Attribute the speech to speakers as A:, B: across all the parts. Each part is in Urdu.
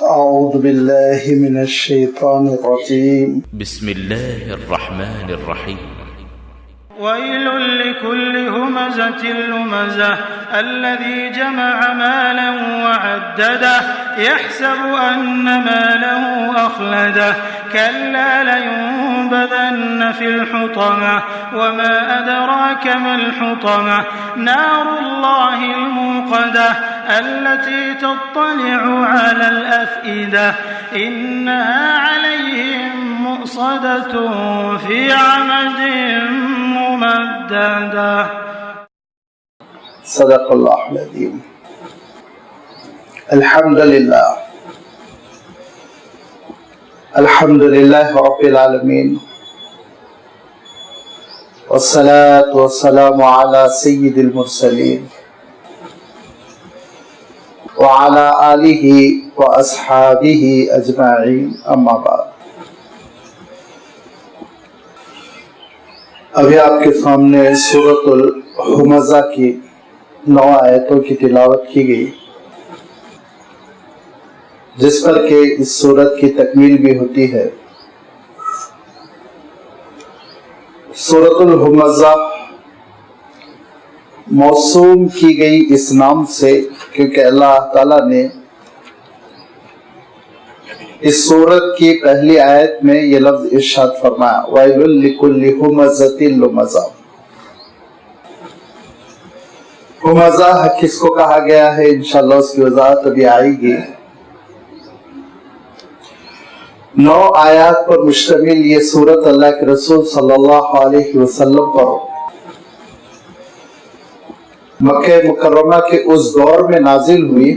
A: أعوذ بالله من الشيطان الرجيم
B: بسم الله الرحمن الرحيم
C: ويل لكل همزة لمزة الذي جمع مالا وعدده يحسب أن ماله أخلده كلا لينبذن في الحطمة وما أدراك ما الحطمة نار الله الموقدة التي تطلع على الأفئدة إنها عليهم مؤصدة في عمد ممددة.
A: صدق الله العظيم. الحمد لله رب العالمين والصلاة والسلام على سيد المرسلين وعلى آله وأصحابه أجمعين أما بعد. ابھی آپ کے سامنے سورۃ الہمزہ کی 9 آیتوں کی تلاوت کی گئی، جس پر کہ اس سورت کی تکمیل بھی ہوتی ہے۔ سورۃ الہمزہ موسوم کی گئی اس نام سے کیونکہ اللہ تعالیٰ نے اس سورت کی پہلی آیت میں یہ لفظ ارشاد فرمایا وَيْلٌ لِكُلِّ هُمَزَةٍ لُمَزَةٍ۔ ہمزہ کس کو کہا گیا ہے انشاءاللہ اس کی وضاحت ابھی آئے گی۔ 9 آیات پر مشتمل یہ سورت اللہ کے رسول صلی اللہ علیہ وسلم پر مکہ مکرمہ کے اس دور میں نازل ہوئی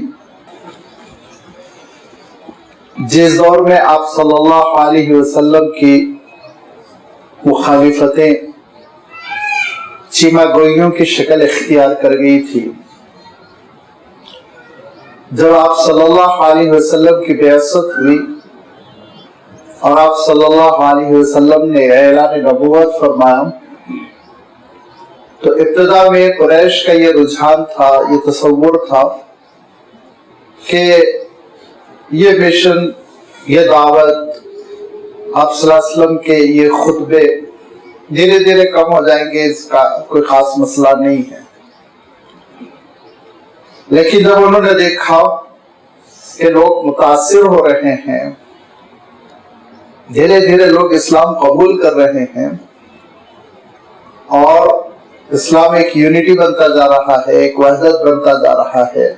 A: جس دور میں آپ صلی اللہ علیہ وسلم کی مخالفتیں چیما گوئیوں کی شکل اختیار کر گئی تھی۔ جب آپ صلی اللہ علیہ وسلم کی بعثت ہوئی اور آپ صلی اللہ علیہ وسلم نے اعلان نبوت فرمایا تو ابتدا میں قریش کا یہ رجحان تھا، یہ تصور تھا کہ یہ مشن، یہ دعوت، آپ صلی اللہ علیہ وسلم کے یہ خطبے دھیرے دھیرے کم ہو جائیں گے، اس کا کوئی خاص مسئلہ نہیں ہے۔ لیکن جب انہوں نے دیکھا کہ لوگ متاثر ہو رہے ہیں، دھیرے دھیرے لوگ اسلام قبول کر رہے ہیں اور اسلام ایک یونٹی بنتا جا رہا ہے، ایک وحدت بنتا جا رہا ہے،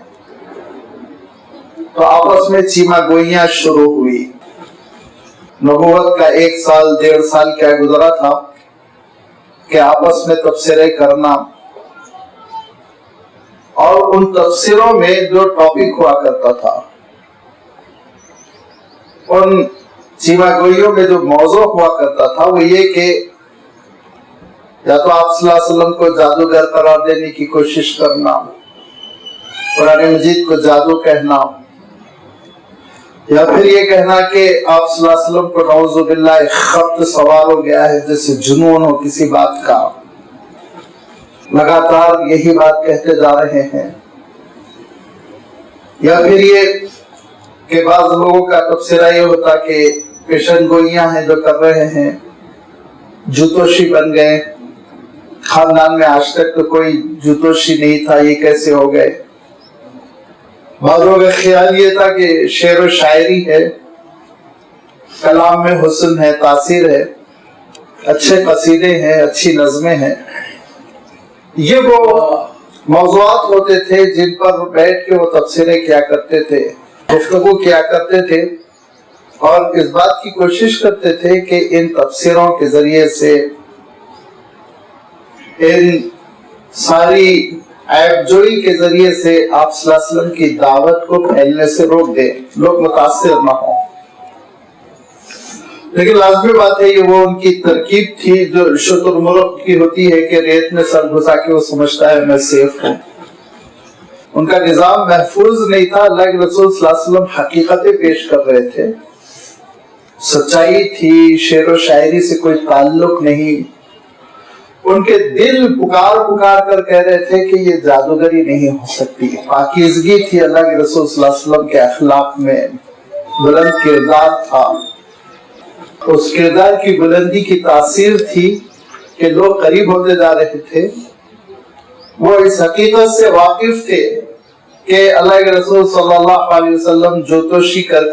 A: تو آپس میں چیما گوئیاں شروع ہوئی۔ نبوت کا 1 سال 1.5 سال کیا گزرا تھا کہ آپس میں تبصرے کرنا، اور ان تبصروں میں جو ٹاپک ہوا کرتا تھا، ان چیما گوئیوں میں جو موضوع ہوا کرتا تھا وہ یہ کہ یا تو آپ صلی اللہ علیہ وسلم کو جادوگر قرار دینے کی کوشش کرنا، قرآن مجید کو جادو کہنا، یا پھر یہ کہنا کہ آپ صلی اللہ علیہ وسلم کو نعوذ باللہ ایک خبط سوار ہو گیا ہے، جیسے جنون ہو کسی بات کا۔ لگاتار یہی بات کہتے جا رہے ہیں۔ یا پھر یہ کہ بعض لوگوں کا تبصرہ یہ ہوتا کہ پیشن گوئیاں ہیں جو کر رہے ہیں، جوتوشی بن گئے، خاندان میں آج تک تو کوئی جوتوشی نہیں تھا، یہ کیسے ہو گئے۔ بعضوں کا خیال یہ تھا کہ شعر و شاعری ہے، کلام میں حسن ہے، تاثیر ہے، اچھے قصیدے ہیں، اچھی نظمیں ہیں۔ یہ وہ موضوعات ہوتے تھے جن پر بیٹھ کے وہ تبصرے کیا کرتے تھے، گفتگو کیا کرتے تھے، اور اس بات کی کوشش کرتے تھے کہ ان تبصروں کے ذریعے سے ان ساری عیب جوئی کے ذریعے سے آپ صلی اللہ علیہ وسلم کی دعوت کو پھیلنے سے روک دیں، لوگ متاثر نہ ہوں۔ لیکن لازمی بات ہے یہ وہ ان کی ترکیب تھی جو شتر مرغ کی ہوتی ہے کہ ریت میں سر گھسا کے وہ سمجھتا ہے میں سیف ہوں۔ ان کا نظام محفوظ نہیں تھا۔ اللہ کے رسول صلی اللہ علیہ وسلم حقیقتیں پیش کر رہے تھے، سچائی تھی، شعر و شاعری سے کوئی تعلق نہیں۔ ان کے دل پکار پکار کر کہہ رہے تھے کہ یہ جادوگری نہیں ہو سکتی۔ پاکیزگی تھی اللہ کے رسول صلی اللہ علیہ وسلم کے اخلاق میں، بلند کردار تھا، اس کردار کی بلندی کی تاثیر تھی کہ لوگ قریب ہوتے جا رہے تھے، وہ اس حقیقت سے واقف تھے کہ اللہ کے رسول صلی اللہ علیہ وسلم جوتوشی کر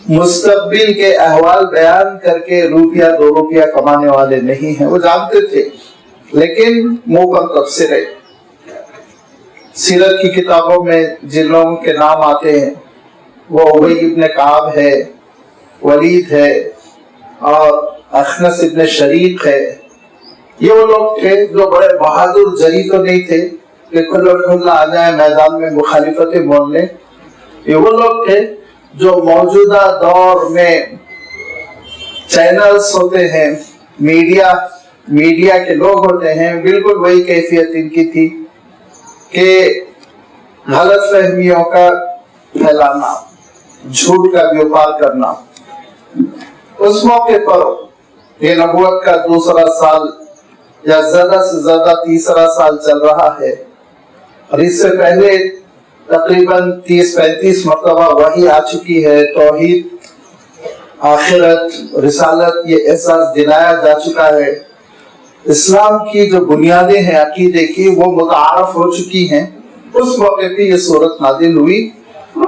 A: مستقبل کے احوال بیان کر کے روپیہ 2 روپیہ کمانے والے نہیں ہیں، وہ جانتے تھے، لیکن منہ پر تبصرے۔ سیرت کی کتابوں میں جن لوگوں کے نام آتے ہیں وہ ابی ابن کعب ہے، ولید ہے اور اخنس ابن شریق ہے۔ یہ وہ لوگ تھے جو بڑے بہادر جری تو نہیں تھے کہ کھلا آ جائیں میدان میں مخالفتیں بول لیں، یہ وہ لوگ تھے جو موجودہ دور میں چینلز ہوتے ہیں، میڈیا کے لوگ ہوتے ہیں، بالکل وہی کیفیت ان کی تھی کہ غلط فہمیوں کا پھیلانا، جھوٹ کا بیوپار کرنا۔ اس موقع پر یہ نبوت کا 2 سال یا زیادہ سے زیادہ 3 سال چل رہا ہے، اور اس سے پہلے تقریباً 30-35 مرتبہ وحی آ چکی ہے، توحید، آخرت، رسالت، یہ احساس دلایا جا چکا ہے، اسلام کی جو بنیادیں ہیں عقیدے کی وہ متعارف ہو چکی ہیں۔ اس موقع پہ یہ سورت نازل ہوئی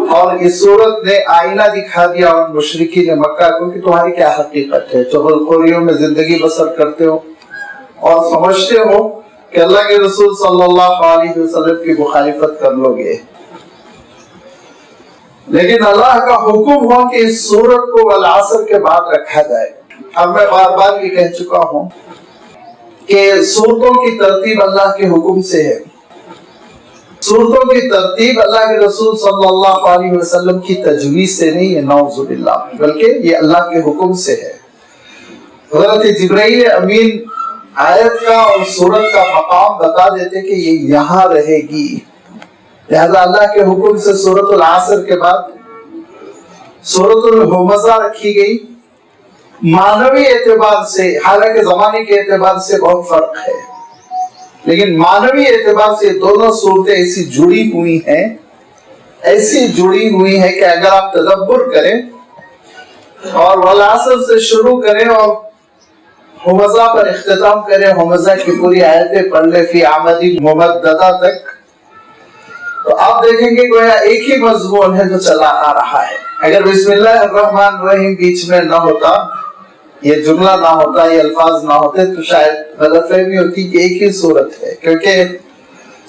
A: اور اس سورت نے آئینہ دکھا دیا ان مشرکین مکہ کو کہ تمہاری کیا حقیقت ہے، چغل خوریوں میں زندگی بسر کرتے ہو اور سمجھتے ہو کہ اللہ کے رسول صلی اللہ علیہ وسلم کی مخالفت کر لو گے، لیکن اللہ کا حکم ہو کہ اس سورت کو والعصر کے بعد رکھا جائے۔ اب میں بار بار یہ کہہ چکا ہوں کہ سورتوں کی ترتیب اللہ کے حکم سے ہے، سورتوں کی ترتیب اللہ کے رسول صلی اللہ علیہ وسلم کی تجویز سے نہیں ہے، نعوذ باللہ، بلکہ یہ اللہ کے حکم سے ہے۔ حضرت جبرائیل امین آیت کا اور سورت کا مقام بتا دیتے کہ یہ یہاں رہے گی، لہذا اللہ کے حکم سے سورت العصر کے بعد سورت الہمزہ رکھی گئی۔ معنوی اعتبار سے، حالانکہ زمانے کے اعتبار سے بہت فرق ہے، لیکن معنوی اعتبار سے دونوں صورتیں ایسی جڑی ہوئی ہیں کہ اگر آپ تدبر کریں اور والعصر سے شروع کریں اور ہمزہ پر اختتام کریں، ہمزہ کی پوری آیتیں پڑھ لیں فی عمد ممددہ تک، تو آپ دیکھیں گے گویا ایک ہی مضمون ہے جو چلا آ رہا ہے۔ اگر بسم اللہ الرحمن الرحیم بیچ میں نہ ہوتا، یہ جملہ نہ ہوتا، یہ الفاظ نہ ہوتے، تو شاید غلط فہمی ہوتی کہ ایک ہی صورت ہے، کیونکہ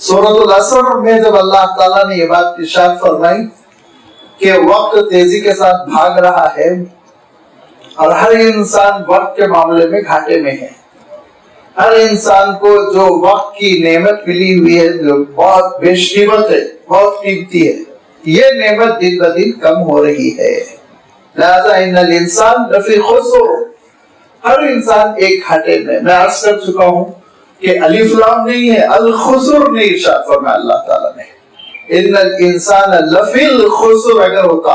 A: سورۃ العصر میں جب اللہ تعالیٰ نے یہ بات ارشاد فرمائی کہ وقت تیزی کے ساتھ بھاگ رہا ہے اور ہر انسان وقت کے معاملے میں گھاٹے میں ہے، ہر انسان کو جو وقت کی نعمت ملی ہوئی ہے جو بہت بیش قیمت ہے، بہت قیمتی ہے، یہ نعمت دن بدن کم ہو رہی ہے، لہذا ان الانسان لفی خسر، ہر انسان ایک گھاٹے میں۔ میں عرض کر چکا ہوں کہ الف لام نہیں ہے، الخسر نے ارشاد فرمایا اللہ تعالیٰ نے، ان الانسان لفی الخسر اگر ہوتا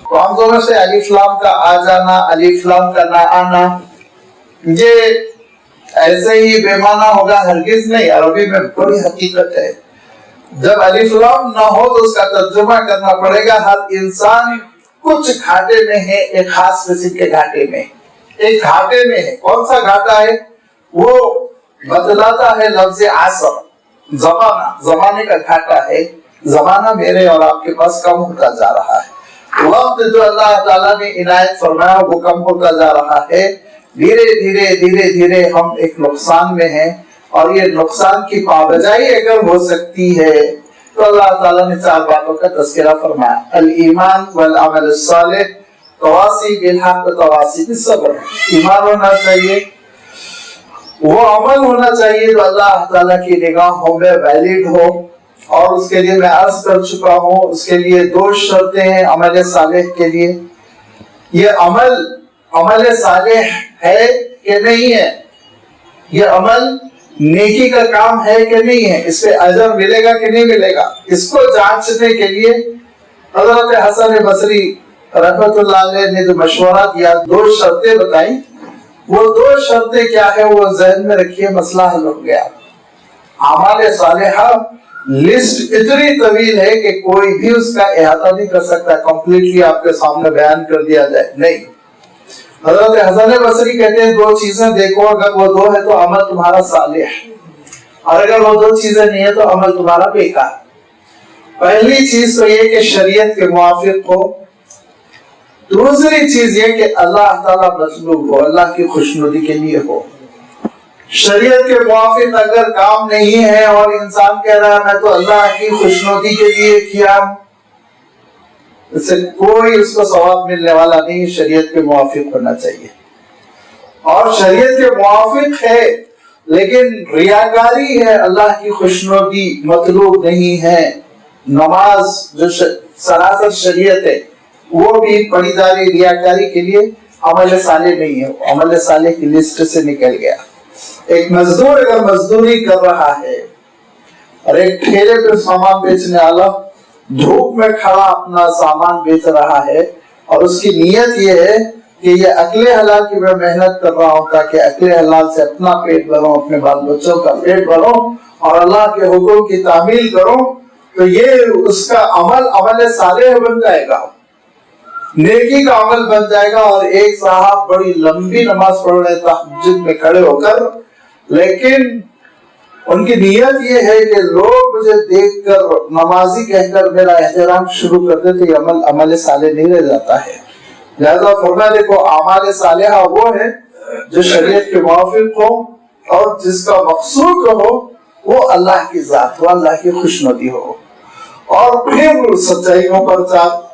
A: تو ہم دونوں سے الف لام کا آ جانا، الف لام کا نہ آنا یہ ایسے ہی بے معنی ہوگا، ہرگز نہیں، عربی میں بڑی حقیقت ہے۔ جب الف لام نہ ہو تو اس کا ترجمہ کرنا پڑے گا ہر انسان کچھ گھاٹے میں ہے، ایک خاص قسم کے گھاٹے میں، ایک گھاٹے میں ہے۔ کون سا گھاٹا ہے؟ وہ بتلاتا ہے لفظ عصر، زمانے کا گھاٹا ہے، زمانہ میرے اور آپ کے پاس کم ہوتا جا رہا ہے، وقت جو اللہ تعالیٰ نے عنایت فرمایا وہ کم ہوتا جا رہا ہے، دھیرے دھیرے ہم ایک نقصان میں ہیں، اور یہ نقصان کی پابجائی اگر ہو سکتی ہے تو اللہ تعالیٰ نے 4 باتوں کا تذکرہ فرمایا، الایمان والعمل الصالح تواصی بالحق تواصی بالصبر، ایمان ہونا چاہیے، وہ عمل ہونا چاہیے جو اللہ تعالیٰ کی نگاہوں میں ویلڈ ہو، اور اس کے لیے میں عرض کر چکا ہوں اس کے لیے 2 شرطیں ہیں عمل صالح کے لیے۔ یہ عمل صالح ہے کہ نہیں ہے، یہ عمل نیکی کا کام ہے کہ نہیں ہے، اس پہ اجر ملے گا کہ نہیں ملے گا، اس کو جانچنے کے لیے حضرت حسن بصری رحمت اللہ علیہ نے جو مشورہ دیا، 2 شرطیں بتائیں، وہ 2 شرطیں کیا ہے وہ ذہن میں رکھیے، مسئلہ حل ہو گیا۔ اعمال صالحہ لسٹ اتنی طویل ہے کہ کوئی بھی اس کا احاطہ نہیں کر سکتا، کمپلیٹلی آپ کے سامنے بیان کر دیا جائے، نہیں۔ حضرت حسن بصری کہتے ہیں دو چیزیں دیکھو، اگر وہ دو ہے تو عمل تمہارا صالح ہے، اور اگر وہ دو چیزیں نہیں ہے تو عمل تمہارا بیکار۔ پہلی چیز تو یہ کہ شریعت کے موافق ہو، دوسری چیز یہ کہ اللہ تعالیٰ مطلوب ہو، اللہ کی خوشنودی کے لیے ہو۔ شریعت کے موافق اگر کام نہیں ہے اور انسان کہہ رہا ہے میں تو اللہ کی خوشنودی کے لیے کیا، اس سے کوئی اس کو ثواب ملنے والا نہیں، شریعت کے موافق ہونا چاہیے۔ اور شریعت کے موافق ہے لیکن ریاکاری ہے، اللہ کی خوشنودی مطلوب نہیں ہے۔ نماز جو سراسر شریعت ہے وہ بھی پڑیداری ریاکاری کے لیے عمل صالح نہیں ہے، عمل صالح کی لسٹ سے نکل گیا۔ ایک مزدور اگر مزدوری کر رہا ہے اور ایک ٹھیلے پہ سامان بیچنے والا دھوپ میں کھڑا اپنا سامان بیچ رہا ہے اور اس کی نیت یہ ہے کہ یہ اکل حلال کی میں محنت کر رہا ہوں تاکہ اکل حلال سے اپنا پیٹ بھروں، اپنے بال بچوں کا پیٹ بھروں اور اللہ کے حکم کی تعمیل کروں، تو یہ اس کا عمل صالح بن جائے گا، نیکی کا عمل بن جائے گا۔ اور ایک صاحب بڑی لمبی نماز پڑھ رہے تہجد میں کھڑے ہو کر، لیکن ان کی نیت یہ ہے کہ لوگ مجھے دیکھ کر نمازی کہہ کر میرا احترام شروع کر دے، تو یہ عمل صالح نہیں رہ جاتا ہے۔ لہذا فرمایا دیکھو اعمال صالحہ وہ ہے جو شریعت کے موافق ہو اور جس کا مقصود ہو وہ اللہ کی ذات ہو، اللہ کی خوشنودی ہو، اور پھر سچائیوں پر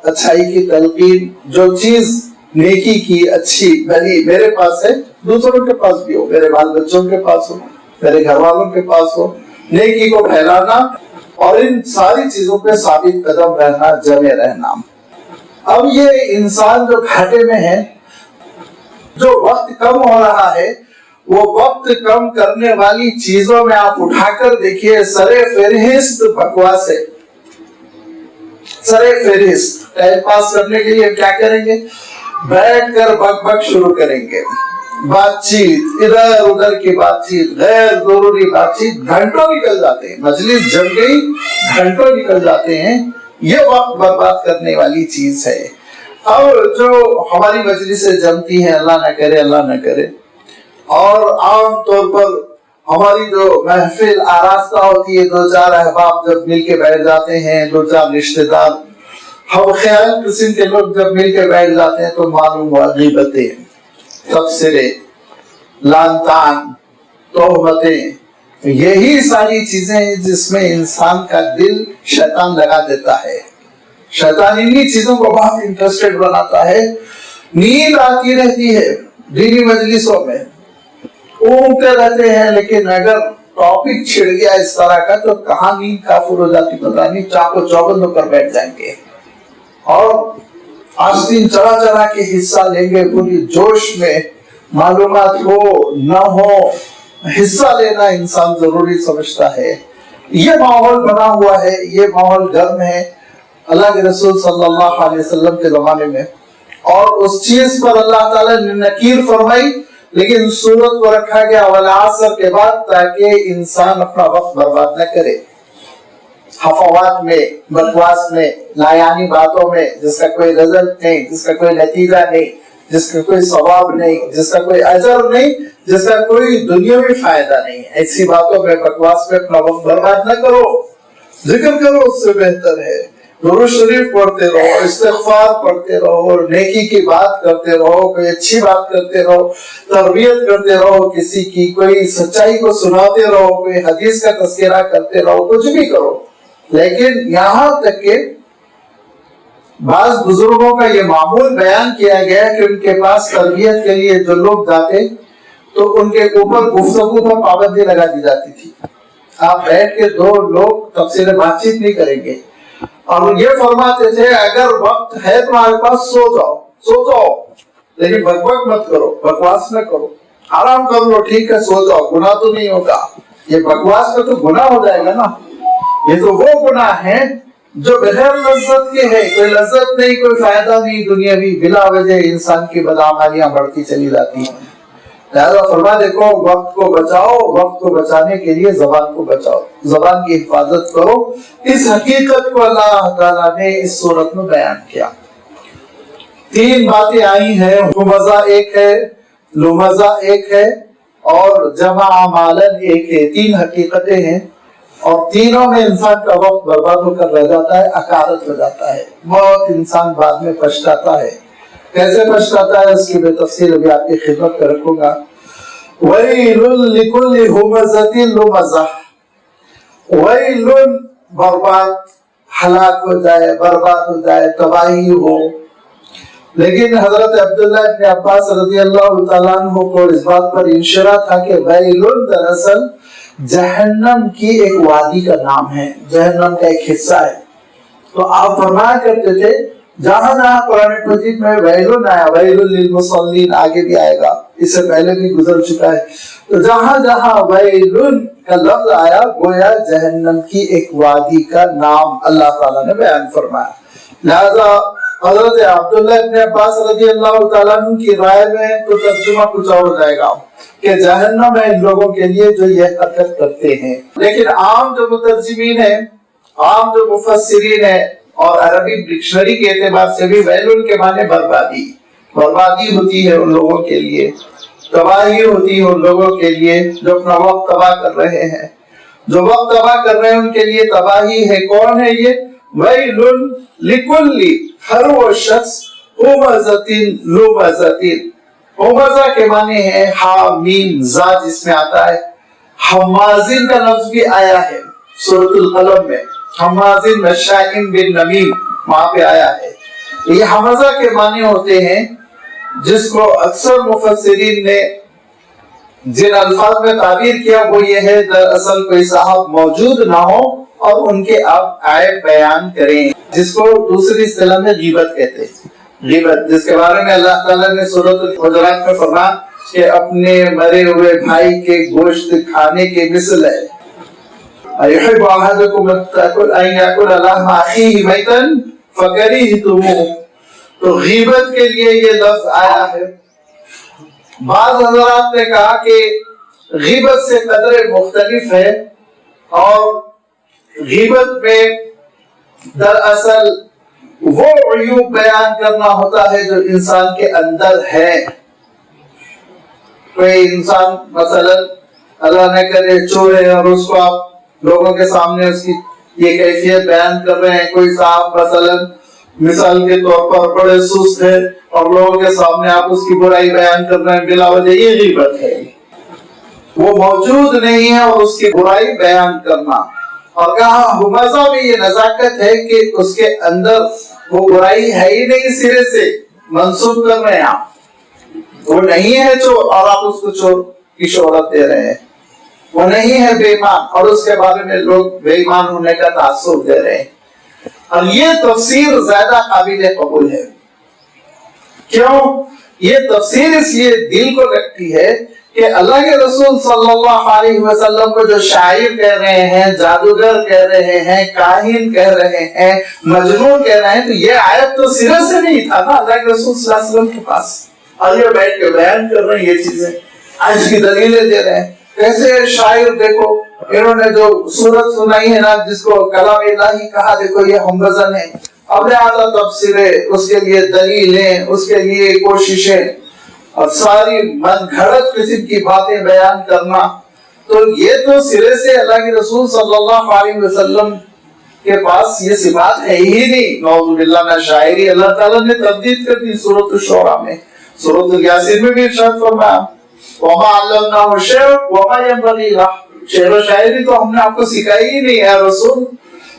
A: اچھائی کی تلقین، جو چیز نیکی کی اچھی بھلی میرے پاس ہے دوسروں کے پاس بھی ہو، میرے بال بچوں کے پاس ہو، میرے گھر والوں کے پاس ہو، نیکی کو پھیلانا اور ان ساری چیزوں پہ ثابت قدم رہنا، جمے رہنا۔ اب یہ انسان جو گھاٹے میں ہے، جو وقت کم ہو رہا ہے، وہ وقت کم کرنے والی چیزوں میں آپ اٹھا کر دیکھیے سر فہرست بکواس ہے۔ سر فہرست ٹائم پاس کرنے کے لیے کیا کریں گے؟ بیٹھ کر بک بک شروع کریں گے، بات چیت، ادھر ادھر کی بات چیت، غیر ضروری بات چیت، گھنٹوں نکل جاتے ہیں، مجلس جم گئی گھنٹوں نکل جاتے ہیں، یہ وقت برباد کرنے والی چیز ہے۔ اب جو ہماری مجلسیں جمتی ہیں، اللہ نہ کرے اللہ نہ کرے، اور عام طور پر ہماری جو محفل آراستہ ہوتی ہے، دو چار احباب جب مل کے بیٹھ جاتے ہیں، دو چار رشتہ دار ہم خیال قسم کے لوگ جب مل کے بیٹھ جاتے ہیں تو معلوم ہوا غیبتیں، تبصرے، لعن طعن، تہمتیں، یہی ساری چیزیں ہیں جس میں انسان کا دل شیطان لگا دیتا ہے۔ شیطان انہی چیزوں کو بہت انٹرسٹڈ بناتا ہے۔ نیند آتی رہتی ہے دینی مجلسوں میں، اونگتے رہتے ہیں، لیکن اگر ٹاپک چھڑ گیا اس طرح کا تو کہاں نیند کافر ہو جاتی پتہ نہیں، چاقو چوبند ہو کر بیٹھ جائیں گے اور آستین چڑھا چڑھا کے حصہ لیں گے، پوری جوش میں، معلومات ہو نہ ہو حصہ لینا انسان ضروری سمجھتا ہے۔ یہ ماحول بنا ہوا ہے، یہ ماحول گرم ہے اللہ کے رسول صلی اللہ علیہ وسلم کے زمانے میں، اور اس چیز پر اللہ تعالیٰ نے نکیر فرمائی، لیکن صورت کو رکھا گیا والعصر کے بعد تاکہ انسان اپنا وقت برباد نہ کرے حفوات میں، بکواس میں، لایانی باتوں میں، جس کا کوئی رزلٹ نہیں، جس کا کوئی نتیجہ نہیں، جس کا کوئی ثواب نہیں، جس کا کوئی اجر نہیں، جس کا کوئی دنیاوی فائدہ نہیں، ایسی باتوں میں، بکواس میں اپنا وقت برباد نہ کرو، ذکر کرو، اس سے بہتر ہے درود شریف پڑھتے رہو، استغفار پڑھتے رہو، نیکی کی بات کرتے رہو، کوئی اچھی بات کرتے رہو، تربیت کرتے رہو کسی کی، کوئی سچائی کو سناتے رہو، کوئی حدیث کا تذکرہ کرتے رہو، کچھ بھی کرو، لیکن یہاں تک کہ بعض بزرگوں کا یہ معمول بیان کیا گیا کہ ان کے پاس تربیت کے لیے جو لوگ جاتے تو ان کے اوپر گفتگو پر پابندی لگا دی جاتی تھی، آپ بیٹھ کے دو لوگ تفصیل بات چیت نہیں کریں گے، اور یہ فرماتے تھے اگر وقت ہے تمہارے پاس سو جاؤ لیکن بک بک مت کرو، بکواس نہ کرو، آرام کر لو، ٹھیک ہے سو جاؤ، گناہ تو نہیں ہوگا۔ یہ بکواس میں تو گناہ ہو جائے گا نا، یہ تو وہ گناہ ہے جو بغیر لذت کے ہے، کوئی لذت نہیں، کوئی فائدہ نہیں دنیاوی، بلا وجہ انسان کی بدعمالیاں بڑھتی چلی جاتی ہیں۔ لہذا فرما دیکھو وقت کو بچاؤ، وقت کو بچانے کے لیے زبان کو بچاؤ، زبان کی حفاظت کرو۔ اس حقیقت کو اللہ تعالیٰ نے اس صورت میں بیان کیا۔ 3 باتیں آئی ہیں، ہمزہ ایک ہے، لمزہ ایک ہے اور جمع مالن ایک ہے۔ 3 حقیقتیں ہیں اور تینوں میں انسان کا وقت برباد ہو کر رہ جاتا ہے، اکارت ہو جاتا ہے، بہت انسان بعد میں پچھتاتا ہے۔ کیسے پچھتاتا ہے اس کی میں تفصیل ابھی آپ کی خدمت میں رکھوں گا۔ وَيْلٌ لِكُلِّ هُمَزَةٍ لُمَزَةٍ، وَيْلٌ برباد، ہلاک ہو جائے، برباد ہو جائے، تباہی ہو۔ لیکن حضرت عبداللہ ابن عباس رضی اللہ تعالیٰ عنہ کو اس بات پر انشراح تھا کہ وَيْلٌ دراصل جہنم کی ایک وادی کا نام ہے، جہنم کا ایک حصہ ہے۔ تو آپ فرمایا کرتے تھے جہاں جہاں قرآن مجید میں ویلن آیا، ویل للمصلین آگے بھی آئے گا، اس سے پہلے بھی گزر چکا ہے، تو جہاں جہاں ویلن کا لفظ آیا گویا جہنم کی ایک وادی کا نام اللہ تعالیٰ نے بیان فرمایا۔ لہذا حضرت عبداللہ ابن عباس رضی اللہ تعالیٰ عنہ کی رائے میں تو ترجمہ کچھ اور ہو جائے گا کہ جہنم ہے ان لوگوں کے لیے جو یہ حرکت کرتے ہیں، لیکن عام جو مترجمین ہیں، عام جو مفسرین ہیں اور عربی ڈکشنری کے اعتبار سے بھی ویلن کے معنی بربادی، بربادی ہوتی ہے ان لوگوں کے لیے، تباہی ہوتی ہے ان لوگوں کے لیے جو اپنا وقت تباہ کر رہے ہیں، جو وقت تباہ کر رہے ہیں ان کے لیے تباہی ہے۔ کون ہے یہ؟ ویلن لکل، ہر وہ شخص ہمزۃ لمزۃ، ہمزہ کے معنی ہے ہا میم زا جس میں آتا ہے، حمازن کا لفظ بھی آیا ہے سورۃ القلم میں، حمازن مشائم بن نمیم وہاں پہ آیا ہے۔ یہ حمزہ کے معنی ہوتے ہیں جس کو اکثر مفسرین نے جن الفاظ میں تعبیر کیا وہ یہ ہے دراصل کوئی صاحب موجود نہ ہو اور ان کے آپ عیب بیان کریں، جس کو دوسری اصطلاح میں غیبت کہتے ہیں۔ غیبت جس کے بارے میں اللہ تعالیٰ نے سورۃ الحجرات میں فرمایا کہ اپنے مرے ہوئے بھائی کے گوشت کھانے کے مثل ہے۔ أَيُحِبُّ أَحَدُكُمْ أَن يَأْكُلَ لَحْمَ أَخِيهِ مَيْتًا فَكَرِهْتُمُوهُ، تو غیبت کے لیے یہ لفظ آیا ہے۔ بعض حضرات نے کہا کہ غیبت سے قدر مختلف ہے اور غیبت میں دراصل وہ عیوب بیان کرنا ہوتا ہے جو انسان کے اندر ہے۔ کوئی انسان مثلا اللہ نہ کرے چور ہے اور اس کو آپ لوگوں کے سامنے اس کی یہ کیفیت بیان کر رہے ہیں، کوئی صاحب مثلا مثال کے طور پر بڑے سست ہے اور لوگوں کے سامنے آپ اس کی برائی بیان کر رہے ہیں بلا وجہ، یہ غیبت ہے۔ وہ موجود نہیں ہے اور اس کی برائی بیان کرنا، اور کہا ہمزہ میں یہ نزاکت ہے کہ اس کے اندر وہ برائی ہے ہی نہیں، سرے سے منسوب کر رہے ہیں آپ، وہ نہیں ہے چور اور آپ اس کو چور کی شہرت دے رہے ہیں، وہ نہیں ہے بے ایمان اور اس کے بارے میں لوگ بے ایمان ہونے کا تاثر دے رہے ہیں۔ اور یہ تفسیر زیادہ قابل قبول ہے۔ کیوں؟ یہ تفسیر اس لیے دل کو لگتی ہے کہ اللہ کے رسول صلی اللہ علیہ وسلم کو جو شاعر کہہ رہے ہیں، جادوگر کہہ رہے ہیں، کاہن کہہ رہے ہیں، مجنون کہہ رہے ہیں، تو یہ آیت تو سرے سے نہیں تھا نا اللہ کے رسول صلی اللہ علیہ وسلم کے پاس، اور یہ بیٹھ کے بیان کر رہے ہیں یہ چیزیں، آج کی دلیلیں دے رہے ہیں۔ کیسے شاعر دیکھو انہوں نے جو سورت سنائی ہے نا جس کو کلام الہی کہا، دیکھو یہ حمزہ نے اپنے اعلیٰ تفسیریں، اس کے لیے دلیلیں، اس کے لیے کوششیں اور ساری من گھڑت قسم کی باتیں بیان کرنا، تو یہ تو سرے سے اللہ کے رسول صلی اللہ علیہ وسلم کے پاس یہ صفات ہے ہی نہیں، نعوذ باللہ نہ شاعری۔ اللہ تعالیٰ نے تردید کر دی سورۃ الشعراء میں، سورۃ الیاسین میں بھی ارشاد فرمایا وَمَا عَلَّمْنَاهُ الشِّعْرَ وَمَا يَنبَغِي لَهُ، شعر و شاعری تو ہم نے آپ کو سکھائی ہی نہیں ہے رسول۔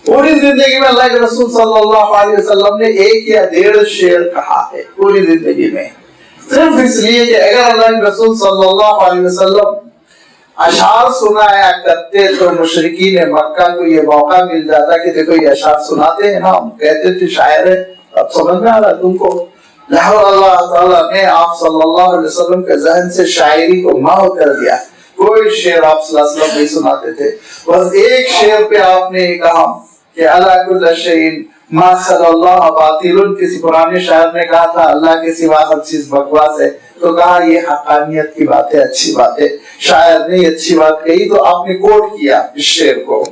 A: پوری زندگی میں اللہ کے رسول صلی اللہ علیہ وسلم نے 1 یا 1.5 شعر کہا ہے پوری زندگی میں، صرف اس لیے کہ اگر اللہ کے رسول صلی اللہ علیہ وسلم اشعار سنایا کرتے تو مشرکین مکہ کو یہ موقع مل جاتا کہ دیکھو یہ اشعار سناتے ہیں نا، ہم کہتے تھے شاعر ہے، اب سمجھ میں آ رہا تم کو۔ لہذا اللہ تعالیٰ نے آپ صلی اللہ علیہ وسلم کے ذہن سے شاعری کو محو کر دیا، کوئی شعر آپ صلی اللہ علیہ وسلم نہیں سناتے تھے، بس ایک شعر پہ آپ نے کہا کہ اللہ کل شیء ما خلا اللہ باطل، کسی پرانے شاعر نے کہا تھا اللہ کے سوا ہر چیز بکواس ہے، تو کہا یہ حقانیت کی بات ہے، اچھی بات ہے، شاعر نے اچھی بات کہی تو آپ نے کوٹ کیا اس شعر کو۔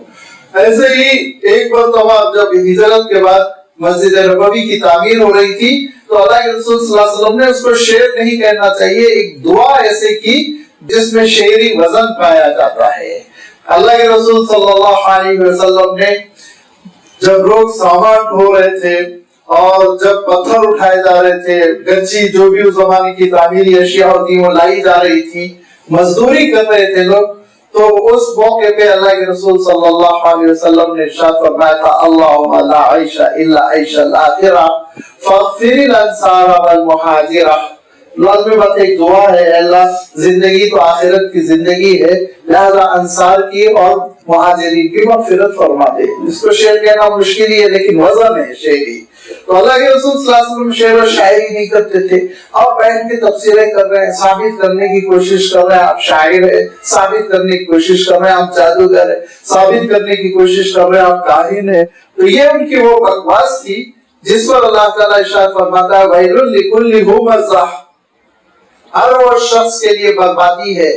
A: ایسے ہی ایک مرتبہ جب ہجرت کے بعد مسجد نبوی کی تعمیر ہو رہی تھی تو اللہ کے رسول صلی اللہ علیہ وسلم نے اس کو شعر نہیں کہنا چاہیے، ایک دعا ایسے کی جس میں شعری وزن پایا جاتا ہے۔ اللہ کے رسول صلی اللہ علیہ وسلم نے جب لوگ سامان ڈھو رہے تھے اور جب پتھر اٹھائے جا رہے تھے، گچی جو بھی اس زمانے کی تعمیری اشیاء ہوتی وہ لائی جا رہی تھی، مزدوری کر رہے تھے لوگ، تو اس موقع پہ اللہ کے رسول صلی اللہ علیہ وسلم نے ارشاد فرمایا تھا اللہم لا عیش الا عیش الآخرہ فاغفر الانصار والمہاجرہ۔ لازمی بات ایک دعا ہے، اللہ زندگی تو آخرت کی زندگی ہے، لہذا انصار کی اور مہاجرین کی مغفرت فرما دے۔ اس کو شعر کہنا مشکل ہی ہے لیکن وزن ہے شعری۔ تو اللہ کے رسول صلی اللہ علیہ وسلم شعر و شاعری نہیں کرتے تھے۔ آپ بیٹھ کے تفسیریں کر رہے ہیں، ثابت کرنے کی کوشش کر رہے ہیں آپ شاعر ہیں، ثابت کرنے کی کوشش کر رہے ہیں آپ جادوگر ہیں، ثابت کرنے کی کوشش کر رہے ہیں آپ کاہن ہیں۔ تو یہ ان کی وہ بکواس تھی جس پر اللہ تعالیٰ ارشاد فرماتا ہے وَيْلٌ لِكُلِّ هُمَزَةٍ، ہر وہ شخص کے لیے بربادی ہے،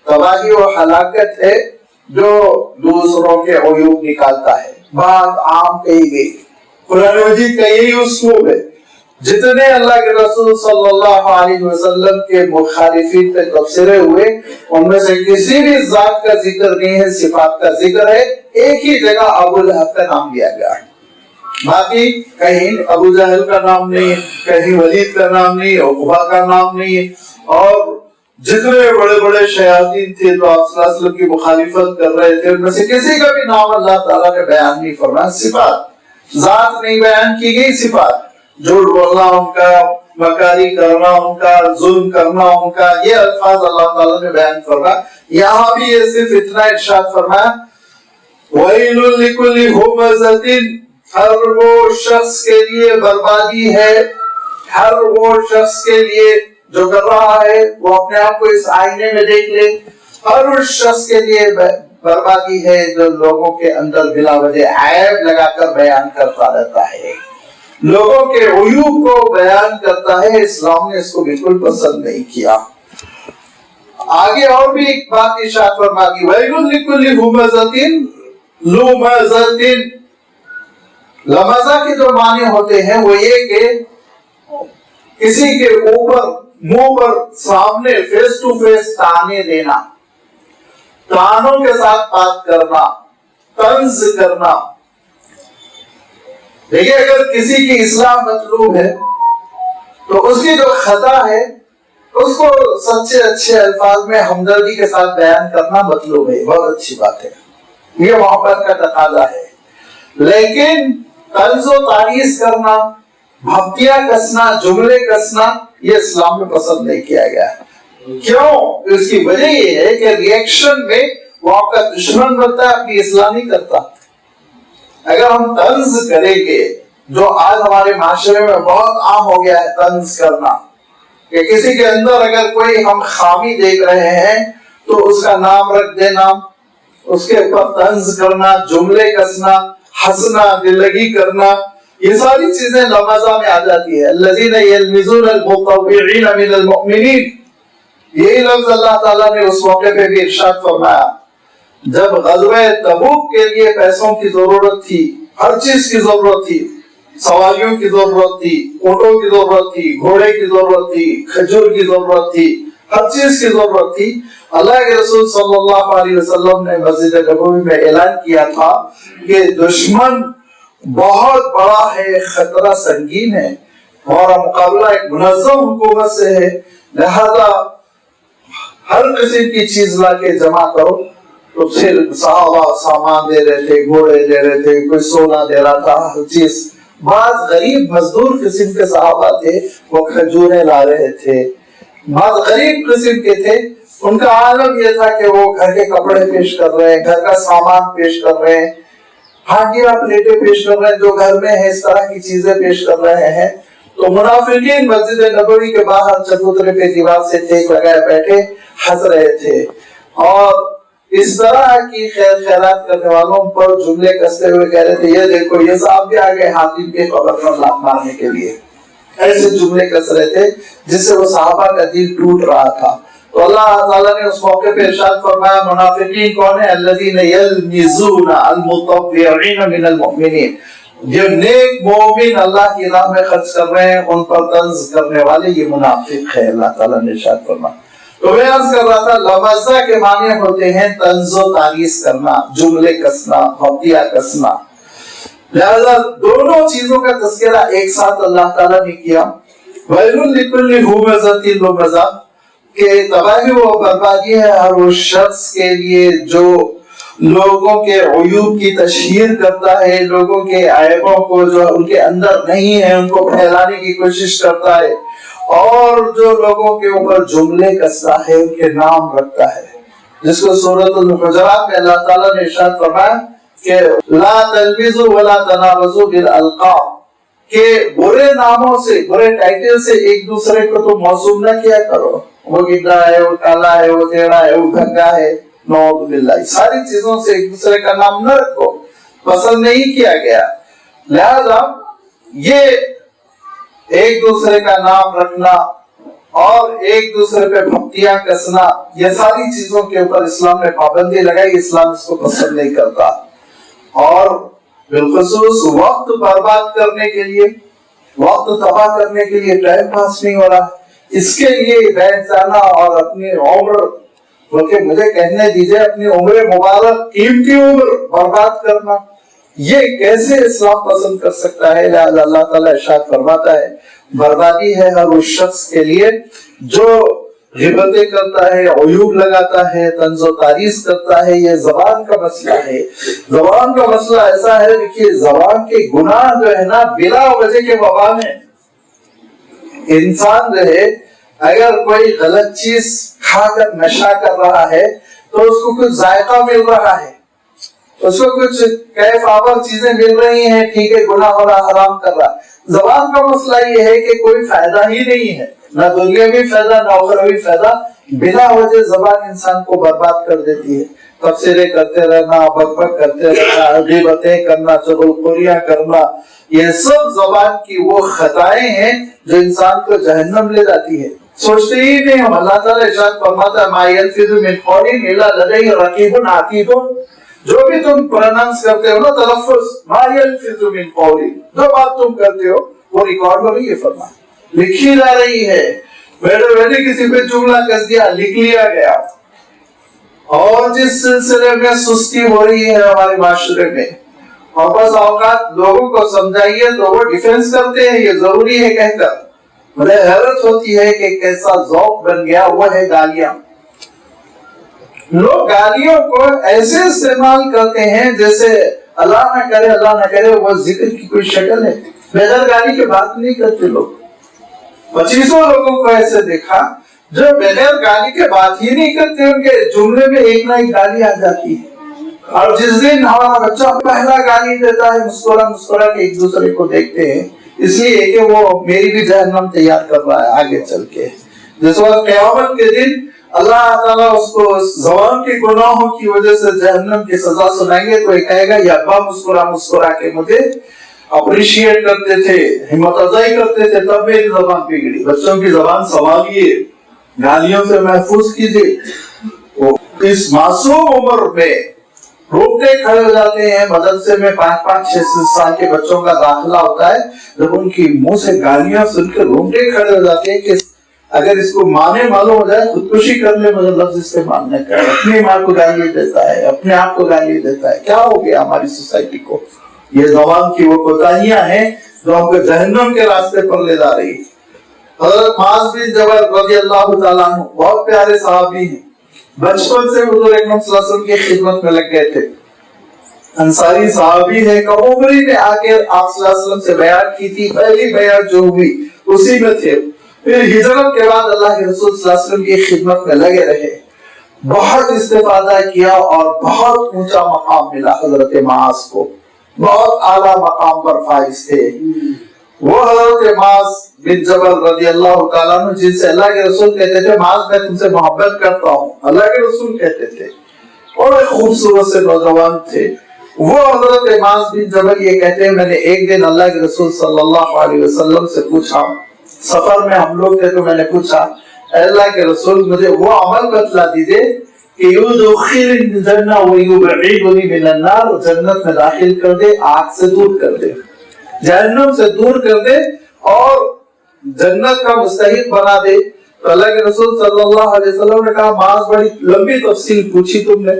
A: تباہی و ہلاکت ہے جو دوسروں کے عیوب نکالتا ہے۔ بات عام کہی گئی، قرآن مجید کا یہی اسلوب ہے۔ جتنے اللہ کے رسول صلی اللہ علیہ وسلم کے مخالفین پہ تبصرے ہوئے ان میں سے کسی بھی ذات کا ذکر نہیں ہے، صفات کا ذکر ہے۔ ایک ہی جگہ ابو لہب کا نام لیا گیا ہے، باقی کہیں ابو جہل کا نام نہیں، کہیں ولید کا نام نہیں، عقبہ کا نام نہیں، اور جتنے بڑے بڑے شیاطین تھے تو آپ صلی اللہ علیہ وسلم کی مخالفت کر رہے تھے ان میں سے کسی کا بھی نام اللہ تعالیٰ نے بیان نہیں فرمایا۔ صفات ذات نہیں بیان کی گئی، صفات جھوٹ بولنا ان کا، مکاری کرنا ان کا، ظلم کرنا ان کا، یہ الفاظ اللہ تعالیٰ نے بیان فرمایا۔ یہاں بھی یہ صرف اتنا ارشاد فرمایا وَيْلٌ لِكُلِّ هُمَزَةٍ، ہر وہ شخص کے لیے بربادی ہے، ہر وہ شخص کے لیے جو کر رہا ہے وہ اپنے آپ کو اس آئینے میں دیکھ لے، ہر اس شخص کے لیے بربادی ہے جو لوگوں کے اندر بلا وجہ عیب لگا کر بیان کرتا رہتا ہے، لوگوں کے عیوب کو بیان کرتا ہے۔ اسلام نے اس کو بالکل پسند نہیں کیا۔ آگے اور بھی ایک بات ارشاد فرما دی وَيْلٌ لِكُلِّ هُمَزَةٍ لُمَزَةٍ، لمزہ کے جو معنی ہوتے ہیں وہ یہ کہ کسی کے اوپر منہ پر سامنے فیس ٹو فیس تانے دینا، تانوں کے ساتھ بات کرنا، طنز کرنا۔ دیکھیے اگر کسی کی اصلاح مطلوب ہے تو اس کی جو خطا ہے اس کو سچے اچھے الفاظ میں ہمدردی کے ساتھ بیان کرنا مطلوب ہے، بہت اچھی بات ہے، یہ محبت کا تقاضا ہے۔ لیکن طنز و تعریض کرنا، بھپتیاں کسنا، جملے کسنا، یہ اسلام میں پسند نہیں کیا گیا ہے۔ کیوں؟ اس کی وجہ یہ ہے کہ ریئیکشن میں وہ آپ کا دشمن بنتا ہے، آپ کی اصلاح نہیں کرتا۔ اگر ہم طنز کریں گے، جو آج ہمارے معاشرے میں بہت عام ہو گیا ہے طنز کرنا، کہ کسی کے اندر اگر کوئی ہم خامی دیکھ رہے ہیں تو اس کا نام رکھ دینا، اس کے اوپر طنز کرنا، جملے کسنا، ہنسنا، دل لگی کرنا، یہ ساری چیزیں لمزہ میں آ جاتی ہے۔ الذین یلمزون المطوعین من المؤمنین، یہی لفظ اللہ تعالیٰ نے اس موقع پہ بھی ارشاد فرمایا جب غزوہ تبوک کے لیے پیسوں کی ضرورت تھی، ہر چیز کی ضرورت تھی، سواریوں کی ضرورت تھی، اونٹوں کی ضرورت تھی، گھوڑے کی ضرورت تھی، کھجور کی ضرورت تھی، ہر چیز کی ضرورت تھی۔ اللہ کے رسول صلی اللہ علیہ وسلم نے مسجد نبوی میں اعلان کیا تھا کہ دشمن بہت بڑا ہے، خطرہ سنگین ہے، ہمارا مقابلہ ایک منظم حکومت سے ہے، لہذا ہر قسم کی چیز لا کے جمع کرو۔ تو پھر صحابہ سامان دے رہے تھے، گھوڑے دے رہے تھے، کوئی سونا دے رہا تھا، ہر چیز۔ بعض غریب مزدور قسم کے صحابہ تھے، وہ کھجوریں لا رہے تھے، بعض غریب قسم کے تھے، ان کا عالم یہ تھا کہ وہ گھر کے کپڑے پیش کر رہے ہیں، گھر کا سامان پیش کر رہے ہیں، ہانڈیاں پلیٹیں پیش کر رہے ہیں، جو گھر میں ہے اس طرح کی چیزیں پیش کر رہے ہیں۔ تو منافقین مسجد نبوی کے باہر چبوترے پہ دیوار سے ٹیک لگائے بیٹھے ہنس رہے تھے، اور اس طرح کی خیر خیرات کرنے والوں پر جملے کستے ہوئے کہہ رہے تھے یہ دیکھو یہ صاحب بھی آگے حاتم کے قبر پر لات مارنے کے لیے، ایسے جملے کس رہے تھے جس سے وہ صحابہ کا دل ٹوٹ رہا تھا. تو اللہ تعالیٰ نے اس موقع پہ ارشاد فرمایا منافقین کون ہیں؟ الذین یلمزون المتطوعین من المؤمنین، جو نیک مومن اللہ کی راہ میں خرچ کر رہے ہیں ان پر طنز کرنے والے یہ منافق ہے. اللہ تعالیٰ نے ارشاد فرمایا. تو میں عرض کر رہا تھا لمزہ کے معنی ہوتے ہیں طنز و تعریض کرنا، جملے کسنا، ہتھیار کسنا. لہذا دونوں چیزوں کا تذکرہ ایک ساتھ اللہ تعالیٰ نے کیا. ویل لکل ہمزۃ لمزہ، کہ تباہی و بربادی ہے ہر اس شخص کے لیے جو لوگوں کے عیوب کی تشہیر کرتا ہے، لوگوں کے عیبوں کو جو ان کے اندر نہیں ہے ان کو پھیلانے کی کوشش کرتا ہے، اور جو لوگوں کے اوپر جملے کستا ہے، ان کے نام رکھتا ہے. جس کو سورۃ الحجرات میں اللہ تعالیٰ نے ارشاد فرمایا کہ لا تلمزوا ولا تنابزوا بالالقاب، کہ برے ناموں سے، برے ٹائٹل سے ایک دوسرے کو تم موسوم نہ کیا کرو. وہ گڈا ہے، وہ کالا ہے، وہ ٹیڑھا ہے، وہ گنگا ہے، نعوذ باللہ. ساری چیزوں سے ایک دوسرے کا نام نہ رکھو، پسند نہیں کیا گیا. لہذا یہ ایک دوسرے کا نام رکھنا اور ایک دوسرے پہ بھپتیاں کسنا، یہ ساری چیزوں کے اوپر اسلام نے پابندی لگائی. اسلام اس کو پسند نہیں کرتا. اور بالخصوص وقت برباد کرنے کے لیے، وقت تباہ کرنے کے لیے ٹائم پاس نہیں ہو رہا، اس کے لیے بیٹھ جانا اور اپنی عمر، بلکہ مجھے کہنے دیجئے اپنی عمر مبارک، قیمتی عمر برباد کرنا، یہ کیسے اسلام پسند کر سکتا ہے؟ لہذا اللہ تعالیٰ ارشاد فرماتا ہے بربادی ہے ہر اس شخص کے لیے جو غیبتیں کرتا ہے، عیوب لگاتا ہے، طنز و تعریض کرتا ہے. یہ زبان کا مسئلہ ہے. زبان کا مسئلہ ایسا ہے کہ زبان کے گناہ جو ہے نا بلا وجہ کے وبال ہیں. انسان جو ہے اگر کوئی غلط چیز کھا کر نشہ کر رہا ہے تو اس کو کچھ ذائقہ مل رہا ہے، اس کو کچھ کیف آور چیزیں مل رہی ہیں، ٹھیک ہے، گناہ ہو رہا، حرام کر رہا. زبان کا مسئلہ یہ ہے کہ کوئی فائدہ ہی نہیں ہے، نہ دنیاوی فائدہ نہ اخروی فائدہ. بلا وجہ زبان انسان کو برباد کر دیتی ہے. تبصرے کرتے رہنا، بک بک کرتے رہنا، غیبتیں کرنا، چغلخوریاں کرنا، یہ سب زبان کی وہ خطائیں ہیں جو انسان کو جہنم لے جاتی ہے. سوچتے ہی نہیں ہم. اللہ تعالیٰ ارشاد فرماتا ہے ما یلفظ من قول الا لدیہ رقیب عتید، جو بھی تم پروننس کرتے ہو نا، تلفظ، ما یلفظ من قول، جو بات تم کرتے ہو وہ ریکارڈ ہو رہی ہے، فرمایا لکھی جا رہی ہے. بیٹھے بیٹھے کسی پہ جملہ کس دیا، لکھ لیا گیا. اور جس سلسلے میں سستی ہو رہی ہے ہمارے معاشرے میں، اور بس اوقات لوگوں کو سمجھائیے تو وہ ڈیفنس کرتے ہیں یہ ضروری ہے کہہ کر. مجھے حیرت ہوتی ہے کہ کیسا ذوق بن گیا، وہ ہے گالیاں. لوگ گالیوں کو ایسے استعمال کرتے ہیں جیسے اللہ نہ کرے، اللہ نہ کرے وہ ذکر کی کوئی شکل ہے. بغیر گالی کے بات نہیں کرتے لوگ. 25 لوگوں کو ایسے دیکھا جو بغیر گالی کے بات ہی نہیں کرتے، ان کے جملے میں ایک نہ ایک گالی آ جاتی ہے. اور جس دن ہمارا بچہ پہلا گالی دیتا ہے، مسکرا مسکرا کے ایک دوسرے کو دیکھتے ہیں، اس لیے کہ وہ میری بھی جہنم تیار کر رہا ہے آگے چل کے. جس وقت قیامت کے دن اللہ تعالیٰ اس کو زبان کے گناہوں کی وجہ سے جہنم کی سزا سنائیں گے تو یہ کہے گا یہ ابا مسکرا مسکرا کے مجھے اپریشیٹ کرتے تھے، ہمت افزائی کرتے تھے، تب میری زبان بگڑی. بچوں کی زبان سنبھالیے، گالیوں سے محفوظ کیجیے. اس معصوم عمر میں روکتے کھڑے ہو جاتے ہیں. مدرسے میں 5-6 سال کے بچوں کا داخلہ ہوتا ہے، جب ان کی منہ سے گالیاں سن کے روکتے کھڑے ہو جاتے ہیں کہ اگر اس کو مانے معلوم ہو جائے خودکشی کر لے، مگر لفظ اس کے ماننے کا. اپنی ماں کو گالی دیتا ہے، اپنے آپ کو گالی دیتا ہے. کیا ہو گیا ہماری سوسائٹی کو؟ یہ زبان کی وہ کوتاہیاں ہیں جو ہم کو جہنم کے راستے پر لے جا رہی. حضرت معاذ بن جبل رضی اللہ تعالیٰ عنہ بہت پیارے صحابی ہیں، بچپن سے حضور اکرم صلی اللہ علیہ وسلم کی خدمت میں لگ گئے تھے. انصاری صحابی ہے، کم عمری میں آ کے آپ صلی اللہ علیہ وسلم سے بیعت کی تھی. پہلی بیعت جو ہوئی اسی میں تھے. پھر ہجرت کے بعد اللہ کے رسول صلی اللہ علیہ وسلم کی خدمت میں لگے رہے. بہت استفادہ کیا اور بہت اونچا مقام ملا حضرت معاذ کو. بہت اعلیٰ مقام پر فائز تھے. وہ حضرت معاذ بن جبل رضی اللہ تعالیٰ عنہ جن سے اللہ کے رسول کہتے تھے معاذ میں تم سے محبت کرتا ہوں، اللہ کے رسول کہتے تھے. اور ایک خوبصورت سے نوجوان تھے. وہ حضرت معاذ بن جبل یہ کہتے ہیں میں نے ایک دن اللہ کے رسول صلی اللہ علیہ وسلم سے پوچھا، سفر میں ہم لوگ تھے تو میں نے پوچھا اے اللہ کے رسول مجھے وہ عمل بتلا دیجئے کہ یدخلنی الجنہ ویبعدنی من النار، جنت میں داخل کر دے، آگ سے دور کر دے، جہنم سے دور کر دے اور جنت کا مستحق بنا دے۔ تو اللہ کے رسول صلی اللہ علیہ وسلم نے کہا معاذ بڑی لمبی تفصیل پوچھی تم نے،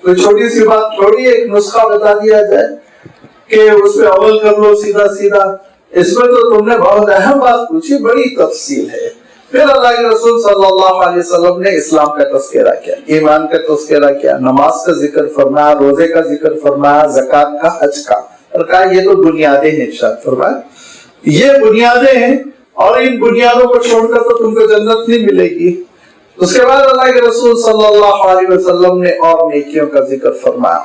A: کوئی چھوٹی سی بات تھوڑی ایک نسخہ بتا دیا جائے کہ اس پہ عمل کر لو سیدھا سیدھا، اس میں تو تم نے بہت اہم بات پوچھی، بڑی تفصیل ہے۔ پھر اللہ کے رسول صلی اللہ علیہ وسلم نے اسلام کا تذکرہ کیا، ایمان کا تذکرہ کیا، نماز کا ذکر فرمایا، روزے کا ذکر فرمایا، زکوٰۃ کا، حج کا، اور کہا یہ تو بنیادیں ہیں، ارشاد فرمایا یہ بنیادیں ہیں اور ان بنیادوں کو چھوڑ کر تو تم کو جنت نہیں ملے گی۔ اس کے بعد اللہ کے رسول صلی اللہ علیہ وسلم نے اور نیکیوں کا ذکر فرمایا،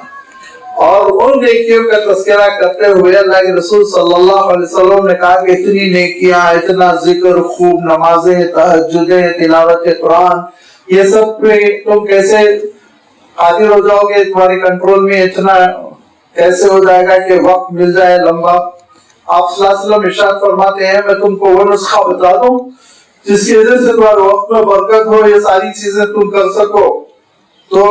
A: اور ان نیکیوں کا تذکرہ کرتے ہوئے اللہ کے رسول صلی اللہ علیہ وسلم نے کہا کہ اتنی نیکیاں، اتنا ذکر، خوب نمازیں، تہجدیں، تلاوت قرآن، یہ سب پہ تم کیسے قادر ہو جاؤ گے، تمہارے کنٹرول میں اتنا کیسے ہو جائے گا کہ وقت مل جائے لمبا؟ آپ صلی اللہ علیہ وسلم ارشاد فرماتے ہیں میں تم کو وہ نسخہ بتا دوں جس کی وجہ سے تمہارے وقت میں برکت ہو، یہ ساری چیزیں تم کر سکو۔ تو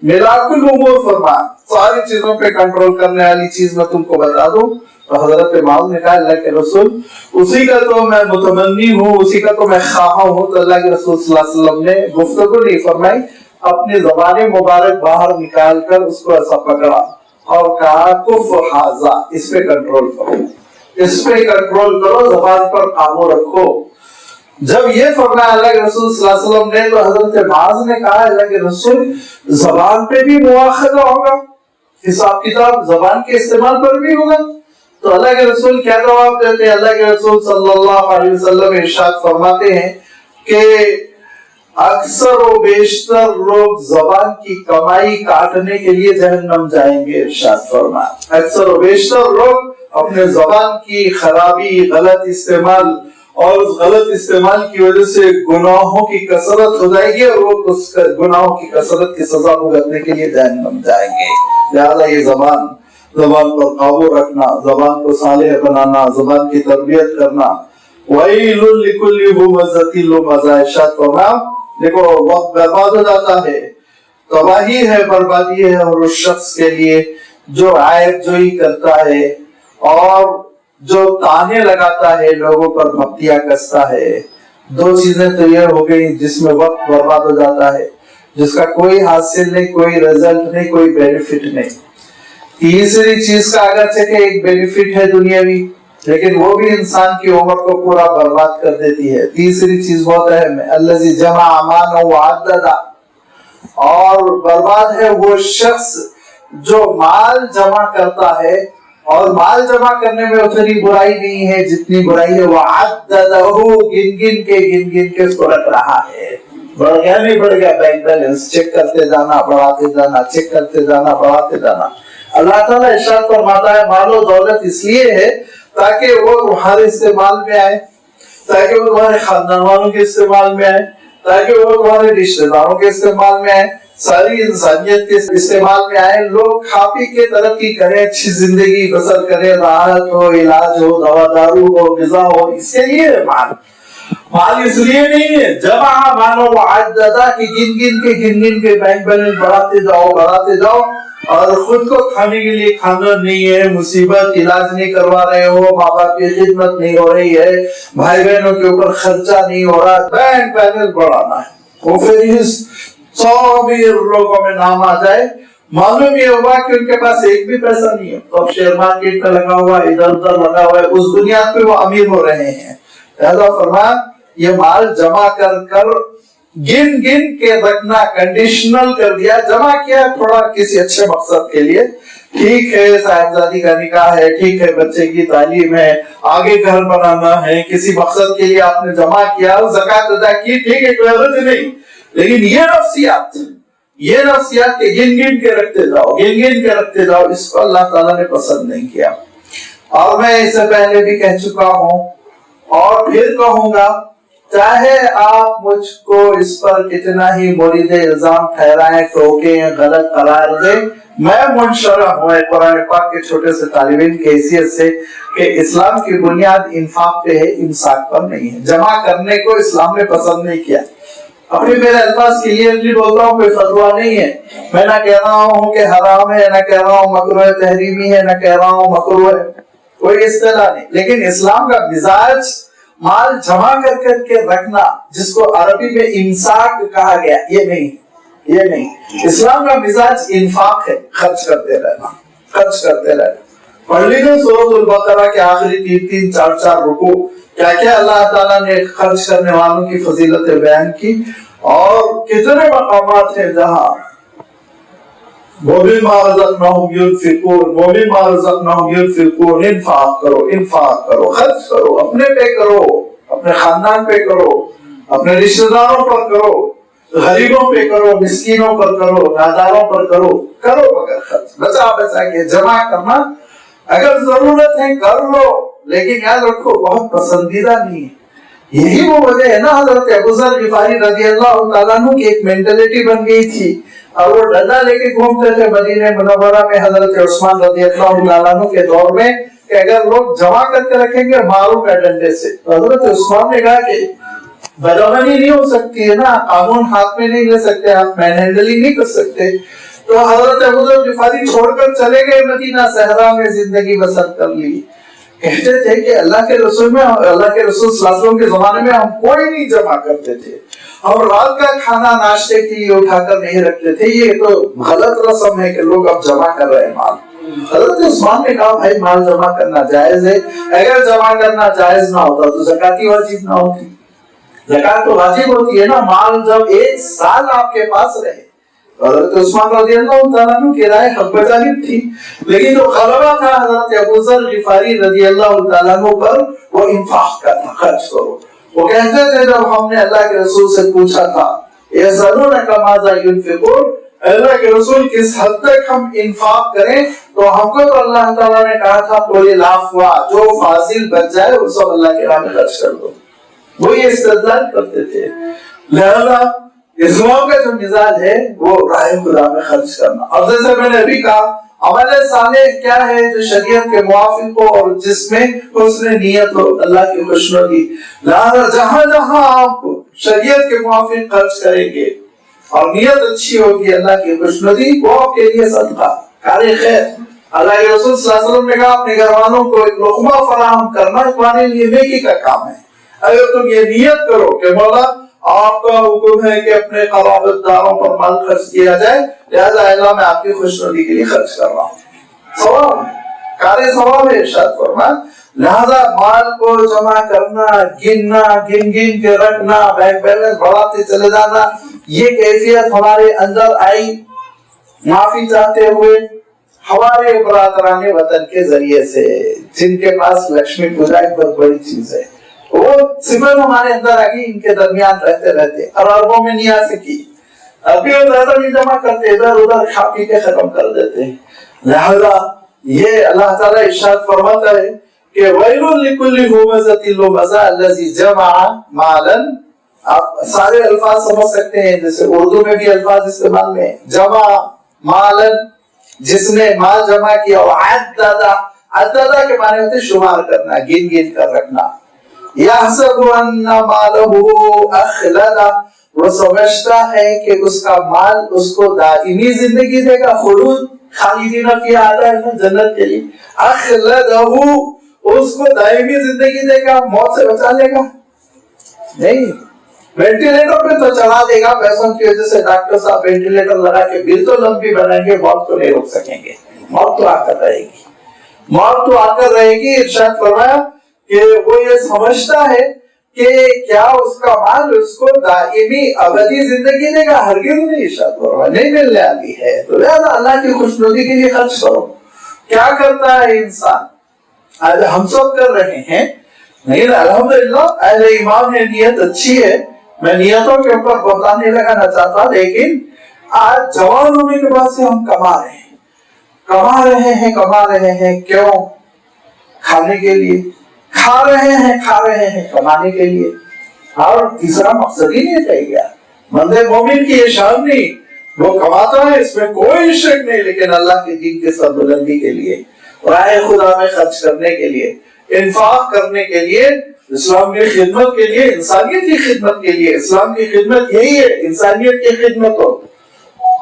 A: ملاک الامور فرمایا، ساری چیزوں پہ کنٹرول کرنے والی چیز میں تم کو بتا دوں۔ تو حضرت معاذ نے کہا اللہ کے رسول اسی کا تو میں متمنی ہوں، اسی کا تو میں خواہاں ہوں۔ تو اللہ کے رسول صلی اللہ علیہ وسلم نے گفتگو نہیں فرمائی، اپنی زبان مبارک باہر نکال کر اس کو ایسا پکڑا اور کہا کف حاضا، اس پہ کنٹرول کرو، اس پہ کنٹرول کرو، زبان پر قابو رکھو۔ جب یہ فرمایا اللہ کے رسول صلی اللہ علیہ وسلم نے تو حضرت معاذ نے کہا اللہ کے رسول زبان پہ بھی مواخذہ ہوگا، حساب کتاب زبان کے استعمال پر بھی ہوگا؟ تو اللہ کے رسول کیا جواب دیتے ہیں؟ اللہ کے رسول صلی اللہ علیہ وسلم ارشاد فرماتے ہیں کہ اکثر و بیشتر لوگ زبان کی کمائی کاٹنے کے لیے جہنم جائیں گے، ارشاد فرمایا اکثر و بیشتر لوگ اپنے زبان کی خرابی، غلط استعمال اور اس غلط استعمال کی وجہ سے گناہوں کی کثرت ہو جائے گی اور وہ اس گناہوں کی کثرت کی سزا بھگتنے کے لیے جہنم جائیں گے۔ لہذا یہ زبان پر قابو رکھنا، زبان کو صالح بنانا، زبان کی تربیت کرنا۔ وَيْلٌ لِكُلِّ هُمَزَةٍ لُمَزَةٍ، ارشاد فرمایا دیکھو وقت برباد ہو جاتا ہے، تباہی ہے، بربادی ہے اور اس شخص کے لیے جو عیب جوئی کرتا ہے اور جو تانے لگاتا ہے، لوگوں پر بھپتیاں کستا ہے۔ دو چیزیں تو یہ ہو گئی جس میں وقت برباد ہو جاتا ہے، جس کا کوئی حاصل نہیں، کوئی رزلٹ نہیں، کوئی بینیفٹ نہیں۔ تیسری چیز کا اگرچہ کہ ایک بینیفٹ ہے دنیاوی، لیکن وہ بھی انسان کی عمر کو پورا برباد کر دیتی ہے۔ تیسری چیز بہت اہم ہے، الذی جمع مالا وعددا، اور برباد ہے وہ شخص جو مال جمع کرتا ہے، اور مال جمع کرنے میں اتنی برائی نہیں ہے جتنی برائی ہے وعددہ، گن گن کے اس کو رکھ رہا ہے۔ بڑھ گیا نہیں بڑھ گیا، بینک بیلنس چیک کرتے جانا، بڑھاتے جانا، چیک کرتے جانا، بڑھاتے جانا۔ اللہ تعالیٰ ارشاد فرماتا ہے مال و دولت اس لیے ہے تاکہ وہ تمہارے استعمال میں آئے، تاکہ وہ تمہارے خاندان والوں کے استعمال میں آئے، تاکہ وہ تمہارے رشتہ داروں کے استعمال میں آئے، ساری انسانیت کے استعمال میں آئے، لوگ کھا پی کے ترقی کریں، اچھی زندگی بسر کریں، راحت ہو، علاج ہو، دوا دارو ہو، غذا ہو، اس کے لیے مال اس لیے نہیں ہے جمع مانو وعددا کہ گن کے بینک بیلنس بڑھاتے جاؤ اور خود کو کھانے کے لیے کھانا نہیں ہے، مصیبت علاج نہیں کروا رہے ہو، ماں باپ کی خدمت نہیں ہو رہی ہے، بھائی بہنوں کے اوپر خرچہ نہیں ہو رہا، بینک بیلنس بڑھانا ہے۔ وہ پھر اس 100 لوگوں میں نام آ جائے، معلوم یہ ہوا کہ ان کے پاس ایک بھی پیسہ نہیں ہے، تو شیئر مارکیٹ پہ لگا ہوا ہے، ادھر ادھر لگا ہوا ہے، اس بنیاد پہ وہ امیر ہو رہے ہیں۔ لہذا فرمایا یہ مال جمع کر گن کے رکھنا، کنڈیشنل کر دیا، جمع کیا تھوڑا کسی اچھے مقصد کے لیے، ٹھیک ہے صاحبزادی کا نکاح ہے، ٹھیک ہے بچے کی تعلیم ہے، آگے گھر بنانا ہے، کسی مقصد کے لیے آپ نے جمع کیا، زکوٰۃ ادا کی، ٹھیک ہے کوئی حرج نہیں، لیکن یہ نفسیات کے گن کے رکھتے جاؤ، اس کو اللہ تعالیٰ نے پسند نہیں کیا۔ اور میں اس سے پہلے بھی کہہ چکا ہوں اور پھر کہوں گا، چاہے آپ مجھ کو اس پر کتنا ہی مرید الزام ٹھہرائیں، ٹوکیں، غلط قرار دیں، میں منشرح ہوں قرآن پاک کے چھوٹے سے طالب علم کی حیثیت سے کہ اسلام کی بنیاد انفاق پہ ہے، امساک پر نہیں ہے۔ جمع کرنے کو اسلام نے پسند نہیں کیا۔ اپنے میرے الفاظ کلیئرلی بولتا ہوں، کوئی فتویٰ نہیں ہے، میں نہ کہہ رہا ہوں کہ حرام ہے، نہ کہہ رہا ہوں مکروہ تحریمی ہے، نہ کہہ رہا ہوں مکروہ ہے، کوئی اصطلاح نہیں، لیکن اسلام کا مزاج مال جمع کر کے رکھنا، جس کو عربی میں امساک کہا گیا، یہ نہیں۔ اسلام کا مزاج انفاق ہے، خرچ کرتے رہنا۔ پڑھ لیجیے سورۃ البقرہ کے آخری 3 4 رکوع، کیا اللہ تعالیٰ نے خرچ کرنے والوں کی فضیلت بیان کی، اور کتنے مقامات ہیں جہاں وَمِمَّا رَزَقْنَاهُمْ يُنْفِقُونَ، انفاق کرو، خرچ کرو، اپنے پہ کرو، اپنے خاندان پہ کرو، اپنے رشتہ داروں پر کرو، غریبوں پہ کرو، مسکینوں پر کرو، ناداروں پر کرو مگر خرچ بچا کے جمع کرنا، اگر ضرورت ہے کر لو، لیکن یاد رکھو بہت پسندیدہ نہیں ہے۔ یہی وہ وجہ ہے نا، حضرت ابو ذر غفاری رضی اللہ تعالیٰ عنہ کی ایک مینٹلٹی بن گئی تھی، اور وہ ڈنڈا لے کے گھومتے تھے مدینہ منورہ میں حضرت عثمان رضی اللہ تعالیٰ عنہ کے دور میں، کہ اگر لوگ جمع کر کے رکھیں گے ماروں کا ڈنڈے سے۔ حضرت عثمان نے کہا کہ بدعنوانی نہیں ہو سکتی ہے نا، قانون ہاتھ میں نہیں لے سکتے، آپ مین ہینڈلنگ نہیں کر سکتے، تو حضرت ابو ذر غفاری چھوڑ کر چلے گئے مدینہ، صحرا میں زندگی بسر کر لی۔ کہتے تھے کہ اللہ کے رسول صلی اللہ علیہ وسلم کے زمانے میں ہم کوئی نہیں جمع کرتے تھے، ہم رات کا کھانا ناشتے کے لیے اٹھا کر نہیں رکھتے تھے، یہ تو غلط رسم ہے کہ لوگ اب جمع کر رہے ہیں مال۔ حضرت عثمان نے کہا بھائی مال جمع کرنا جائز ہے، اگر جمع کرنا جائز نہ ہوتا تو زکات ہی واجب نہ ہوتی، زکات تو واجب ہوتی ہے نا، مال جب 1 سال آپ کے پاس رہے۔ حضرت عثمان رضی اللہ تعالیٰ عنہ کی رائے حق بجانب تھی، لیکن جو غلبہ تھا حضرت ابو ذر غفاری رضی اللہ تعالیٰ عنہ پر، وہ انفاق کا تھا، خرچ کرو۔ وہ کہتے تھے جب ہم نے اللہ کے رسول سے پوچھا تھا یَسْأَلُونَكَ مَاذَا يُنْفِقُونَ، اللہ کے رسول کس حد تک ہم انفاق کریں، تو ہم کو تو اللہ تعالیٰ نے کہا تھا قُلِ الْعَفْوَ، جو فاضل بچ جائے وہ سب اللہ کے راہ میں خرچ کر دو۔ وہ یہ استدلال کرتے تھے۔ لہذا اسلام کا جو مزاج ہے وہ راہ خدا میں خرچ کرنا، اور جیسے میں نے ابھی کہا عمل صالح کیا ہے جو شریعت کے موافق ہو اور جس میں حسن نیت ہو، اللہ کی خوشنودی۔ لہذا جہاں جہاں آپ شریعت کے موافق خرچ کریں گے اور نیت اچھی ہوگی اللہ کی خوشنودی، وہ آپ کے لیے صدقہ کار خیر۔ اللہ کے رسول صلی اللہ علیہ وسلم نے کہا اپنے گھر والوں کو ایک لقمہ فراہم کرنا تمہارے لیے نیکی کا کام ہے۔ اگر تم یہ نیت کرو کہ مولا آپ کا حکم ہے کہ اپنے قرابت داروں پر مال خرچ کیا جائے، لہذا اللہ میں آپ کی خوشنودی کے لیے خرچ کر رہا ہوں، ثواب ہے، کار ثواب ہے، ارشاد فرمایا۔ لہذا مال کو جمع کرنا، گننا، گن کے رکھنا، بینک بیلنس بڑھاتے چلے جانا، یہ کیفیت ہمارے اندر آئی معافی چاہتے ہوئے ہمارے برادران وطن کے ذریعے سے، جن کے پاس لکشمی پوجا ایک بہت بڑی چیز ہے، وہ صفت ہمارے اندر آگی، ان کے درمیان رہتے اور اربوں میں نہیں آ سکی، ابھی وہ زیادہ نہیں جمع کرتے، ادھر ادھر کھا پی کے ختم کر دیتے ہیں۔ لہذا یہ اللہ تعالیٰ ارشاد فرماتا ہے کہ وَيْلٌ لِكُلِّ هُمَزَةٍ لُمَزَةٍ الَّذِي جَمَعَ مَالًا۔ آپ سارے الفاظ سمجھ سکتے ہیں، جیسے اردو میں بھی الفاظ استعمال میں جمع مالن، جس نے مال جمع کیا، عددہ کے معنی ہوتے شمار کرنا، گن کر رکھنا۔ یحسب ان مالہ اخلدہ، وہ سمجھتا ہے کہ اس کا مال اس کو دائمی زندگی دے گا، خلود خالدین فیہا آتا ہے جنت کے لیے، اخلدہ اس کو دائمی زندگی دے گا، موت سے بچا لے گا نہیں، وینٹیلیٹر پہ تو چڑھا دے گا، پیسوں کی وجہ سے ڈاکٹر صاحب وینٹیلیٹر لگا کے بل تو لمبی بنائیں گے، موت کو نہیں روک سکیں گے، موت تو آ کر رہے گی۔ ارشاد فرمایا کہ وہ یہ سمجھتا ہے کہ کیا اس کا مال اس کو دائمی ابدی زندگی دے گا، ہرگز نہیں، ارشاد فرمایا نہیں ملنے والی ہے، تو لہذا اللہ کی خوشنودی کے لیے خرچ کرو۔ کیا کرتا ہے انسان؟ آج ہم سب کر رہے ہیں، نہیں الحمدللہ اہل ایمان ہے، نیت اچھی ہے، میں نیتوں کے اوپر بہتان نہیں لگانا چاہتا، لیکن آج جوان ہونے کے بعد سے ہم کما رہے ہیں، کیوں؟ کھانے کے لیے، کھا رہے ہیں کمانے کے لیے، اور تیسرا مقصد ہی نہیں رہ گیا. بندے مومن کی یہ شان نہیں، وہ کماتا ہے اس میں کوئی شک نہیں، لیکن اللہ کے دین کے سربلندی کے لیے، راہ خدا میں خرچ کرنے کے لیے، انفاق کرنے کے لیے، اسلام کی خدمت کے لیے، انسانیت کی خدمت کے لیے. اسلام کی خدمت یہی ہے، انسانیت کی خدمت ہو.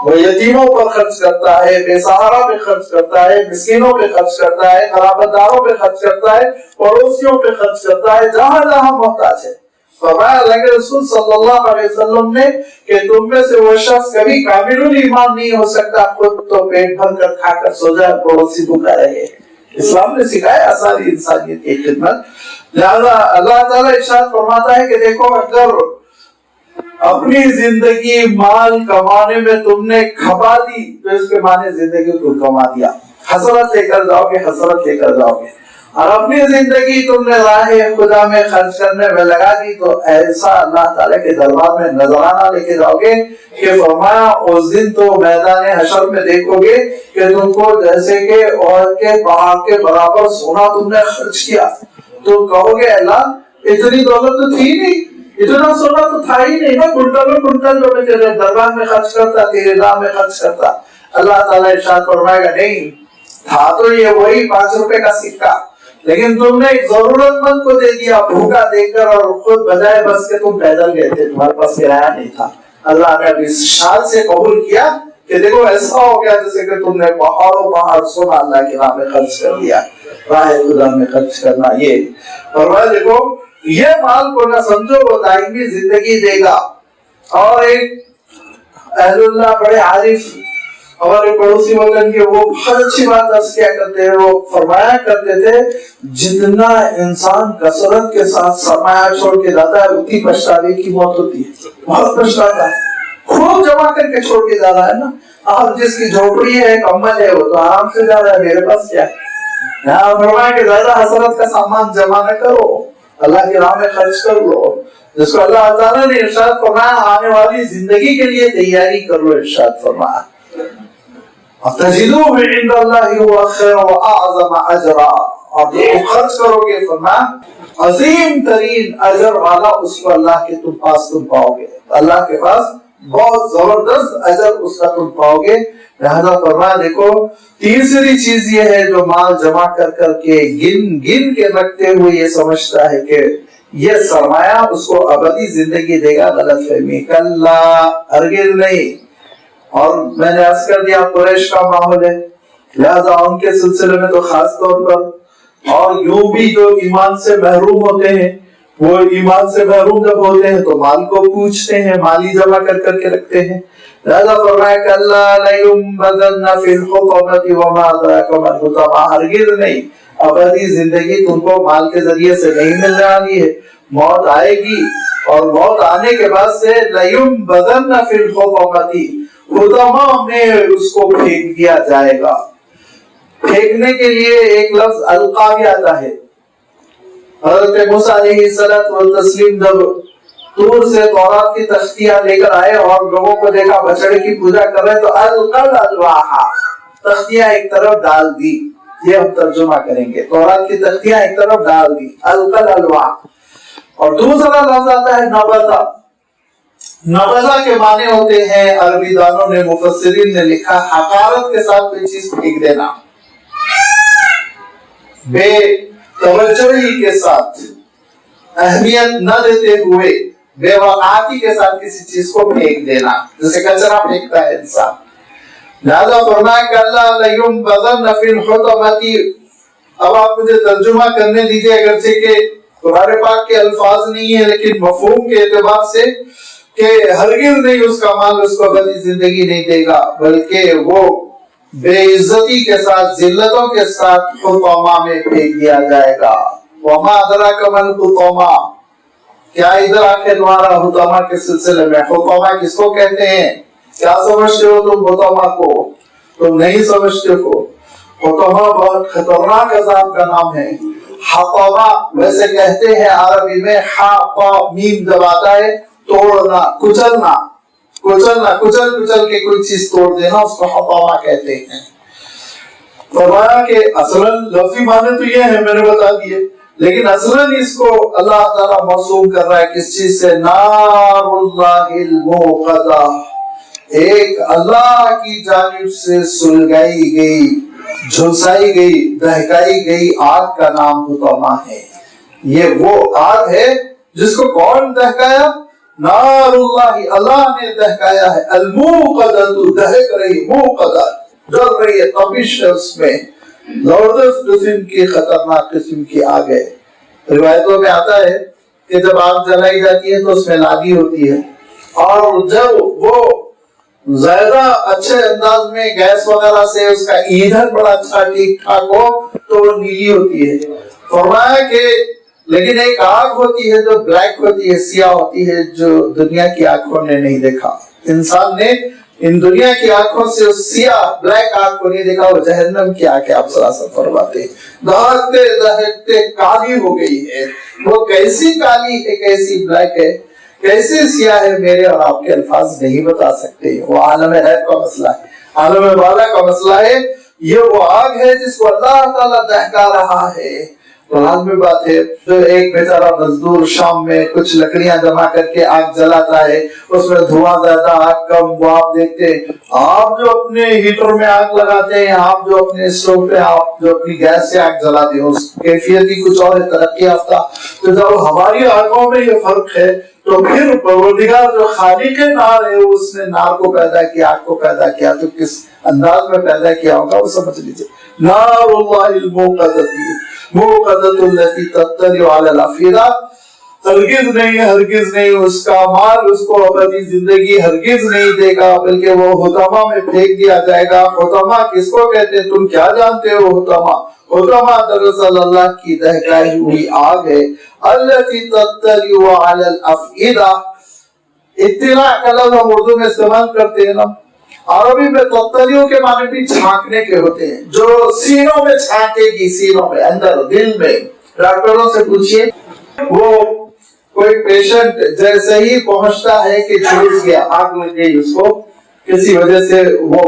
A: وہ یتیموں پر خرچ کرتا ہے، بے سہارا پہ خرچ کرتا ہے، مسکینوں پہ خرچ کرتا ہے، قرابت داروں پہ خرچ کرتا ہے، پڑوسیوں پہ خرچ کرتا ہے، جہاں جہاں محتاج ہے. فرمایا اللہ کے رسول صلی اللہ علیہ وسلم نے کہ تم میں سے وہ شخص کبھی کامل ایمان نہیں ہو سکتا خود تو پیٹ بھر کر کھا کر سو جائے، پڑوسی بھوکا رہے. اسلام نے سکھایا ساری انسانیت کی خدمت. لہذا اللہ تعالیٰ ارشاد فرماتا ہے کہ دیکھو اگر اپنی زندگی مال کمانے میں تم نے کھپا دی تو اس کے معنی زندگی کو کما دیا، حسرت لے کر جاؤ گے، حسرت لے کر جاؤ گے. اور اپنی زندگی تم نے راہ خدا میں خرچ کرنے میں لگا دی تو ایسا اللہ تعالیٰ کے دربار میں نذرانہ لے کے جاؤ گے کہ فرمایا اس دن تو میدان حشر میں دیکھو گے کہ تم کو جیسے کہ اور کے پہاڑ کے برابر سونا تم نے خرچ کیا. تم کہو گے اللہ اتنی دولت تو تھی نہیں، اتنا سونا تو تھا ہی نہیں، میں کنٹل جو میں تیرے دربار میں خرچ کرتا، تیرے راہ میں خرچ کرتا. اللہ تعالیٰ ارشاد فرمائے گا نہیں تھا تو یہ وہی 5 روپے کا سکہ، لیکن تم نے ایک ضرورت مند کو دے دیا بھوکا دیکھ کر، اور خود بجائے بس کے تم پیدل گئے تھے، تمہارے پاس کرایہ نہیں تھا. اللہ نے ابھی شان سے قبول کیا کہ دیکھو ایسا ہو گیا جیسے کہ تم نے پہاڑوں پہاڑ سونا اللہ کے راہ میں خرچ کر دیا. راہ خدا میں خرچ کرنا یہ. اور وہ دیکھو یہ مال کو نہ سمجھو وہ دائمی زندگی دے گا. اور ایک اہل اللہ بڑے عارف ہمارے پڑوسی وطن کے، وہ بہت اچھی بات عرض کیا کرتے ہیں. وہ فرمایا کرتے تھے جتنا انسان کثرت کے ساتھ سرمایہ چھوڑ کے جاتا ہے اتنی پچھتاوے کی موت ہوتی ہے. بہت پچھتاتا ہے، خوب جمع کر کے چھوڑ کے جا رہا ہے نا. آپ جس کی جھوپڑی ہے کمبل ہے وہ تو آرام سے جا رہا ہے، میرے پاس کیا ہے. فرمایا کہ زیادہ حسرت کا سامان جمع نہ کرو، اللہ کی راہ میں خرچ کر لو، جس کو اللہ تعالیٰ نے ارشاد فرمایا آنے والی زندگی کے لیے تیاری کر لو. ارشاد فرمایا تجدوه عند الله هو خير واعظم اجرا، اور جو خرچ کرو گے فرمایا عظیم ترین اجر والا اس کو اللہ کے پاس تم پاؤ گے، اللہ کے پاس بہت زبردست اجر اس کا تم پاؤ گے. لہذا فرمایا دیکھو تیسری چیز یہ ہے جو مال جمع کر کر کے گن کے رکھتے ہوئے یہ سمجھتا ہے کہ یہ سرمایہ اس کو ابدی زندگی دے گا، غلط فہمی. کلا ہرگز نہیں. اور میں نے عرض کر دیا قریش کا ماحول ہے، لہذا ان کے سلسلے میں تو خاص طور پر. اور یوں بھی جو ایمان سے محروم ہوتے ہیں وہ ایمان سے محروم جب ہوتے ہیں تو مال کو پوچھتے ہیں، مالی جمع کر کے رکھتے ہیں. لہذا فرمایا کہ اللہ لیمبذن فی الحطمۃ وما ادراک ما الحطمہ. ہرگز نہیں، ابدی زندگی تم کو مال کے ذریعے سے نہیں ملنے والی ہے. موت آئے گی اور موت آنے کے بعد سے لیمبذن فی الحطمۃ، حطمہ میں اس کو پھینک دیا جائے گا. پھینکنے کے لیے ایک لفظ القا بھی آتا ہے. حضرت موسیٰ علیہ السلام جب طور سے تورات کی تختیاں لے کر آئے اور لوگوں کو دیکھا بچڑے کی پوجا کر رہے تو القل الواحا، تختیاں ایک طرف ڈال دی. یہ ہم ترجمہ کریں گے، تورات کی تختیاں ایک طرف ڈال دی، القل الواح. اور دوسرا لفظ آتا ہے نبذہ. نبذہ کے معنی ہوتے ہیں، عربی دانوں نے مفسرین نے لکھا حقارت کے ساتھ کوئی چیز پھینک دینا، بے توجہی کے ساتھ، اہمیت نہ دیتے ہوئے، بے وقعتی کے ساتھ کسی چیز کو پھینک دینا، جیسے کچرا پھینکتا ہے انسان. لہذا فرمایا کہ اللہ لیمبذن فی الحطمۃ. اب آپ مجھے ترجمہ کرنے دیجیے، اگرچہ کہ قرآن پاک کے الفاظ نہیں ہیں لیکن مفہوم کے اعتبار سے کہ ہرگز نہیں اس کا مال اس کو ابدی زندگی نہیں دے گا، بلکہ وہ بے عزتی کے ساتھ، ذلتوں کے ساتھ حطمہ میں پھینک دیا جائے گا. وما ادراک ما الحطمہ، کیا ادھر آ کے تمہارا حطمہ کے سلسلے میں. حطمہ کس کو کہتے ہیں؟ کیا سمجھتے ہو تم حطمہ کو؟ تم نہیں سمجھتے ہو. حطمہ بہت خطرناک عذاب کا نام ہے. حطمہ ویسے کہتے ہیں عربی میں حا قا میم جب آتا ہے توڑنا، کچلنا، کچل کے کوئی چیز توڑ دینا، اس کو حطمہ کہتے ہیں. فرمایا کہ اصلاً لفظی معنی تو یہ ہے میں نے بتا دیے، لیکن اصلاً اس کو اللہ تعالیٰ موسوم کر رہا ہے کس چیز سے؟ نار اللہ الموقدہ، ایک اللہ کی جانب سے سلگائی گئی، جھلسائی گئی، دہکائی گئی آگ کا نام حطمہ ہے۔ یہ وہ آگ ہے جس کو کون دہکایا؟ نار اللہ، اللہ نے دہکایا ہے، الموقدہ، دہک رہی، موقدہ جل رہی ہے، تپش ہے اس میں، زبردست قسم کی، خطرناک قسم کی آگ ہے۔ روایتوں میں آتا ہے کہ جب آگ جلائی جاتی ہے تو اس میں لاگی ہوتی ہے، اور جب وہ زیادہ اچھے انداز میں گیس وغیرہ سے اس کا ایندھن بڑا اچھا ٹھیک ٹھاک ہو تو وہ نیلی ہوتی ہے۔ فرمایا کہ لیکن ایک آگ ہوتی ہے جو بلیک ہوتی ہے، سیاہ ہوتی ہے، جو دنیا کی آنکھوں نے نہیں دیکھا، انسان نے ان دنیا کی آنکھوں سے اس سیاہ بلیک آگ کو نہیں دیکھا، وہ جہنم کی آنکھ ہے۔ آپ صلی اللہ علیہ وسلم فرماتے ہیں دہکتے دہکتے کالی ہو گئی ہے۔ وہ کیسی کالی ہے، کیسی بلیک ہے، کیسے سیاہ ہے، میرے اور آپ کے الفاظ نہیں بتا سکتے۔ وہ عالم غیب کا مسئلہ ہے، عالم بالا کا مسئلہ ہے۔ یہ وہ آگ ہے جس کو اللہ تعالیٰ دہکا رہا ہے۔ تو لازمی بات ہے، جو ایک بیچارہ مزدور شام میں کچھ لکڑیاں جمع کر کے آگ جلاتا ہے، اس میں دھواں زیادہ آگ کم، وہ آپ دیکھتے ہیں۔ آپ جو اپنے ہیٹر میں آگ لگاتے ہیں، آپ جو اپنے اسٹوو پہ، آپ جو اپنی گیس سے آگ جلاتے ہیں، اس کیفیت ہی کچھ اور ہے، ترقی یافتہ۔ تو جب ہماری آگوں میں یہ فرق ہے تو پھر پروردگار جو خالق نار ہے، اس نے نار کو پیدا کیا، آگ کو پیدا کیا، تو کس انداز میں پیدا کیا ہوگا وہ سمجھ لیجیے۔ نار اللہ الموقدہ، موقدۃ التی تطلع علی الافئدہ، ہرگز نہیں اس کا مال اس کو ابدی زندگی ہرگز نہیں دے گا، بلکہ وہ حطمہ میں پھینک دیا جائے گا۔ حطمہ کس کو کہتے ہیں؟ تم کیا جانتے ہو حطمہ؟ حطمہ دراصل اللہ کی دہکائی ہوئی آگ ہے۔ التی تطلع علی الافئدہ، اطلاع کا لفظ ہم اردو میں استعمال کرتے ہیں نا، عربی میں تطلیع کے معنی بھی چھانکنے کے ہوتے ہیں، جو سینوں میں چھانکے گی، سینوں میں، اندر دل میں۔ ڈاکٹروں سے پوچھئے، وہ کوئی پیشنٹ جیسے ہی پہنچتا ہے کہ جھلس گیا، آگ لگ گئی اس کو، کسی وجہ سے وہ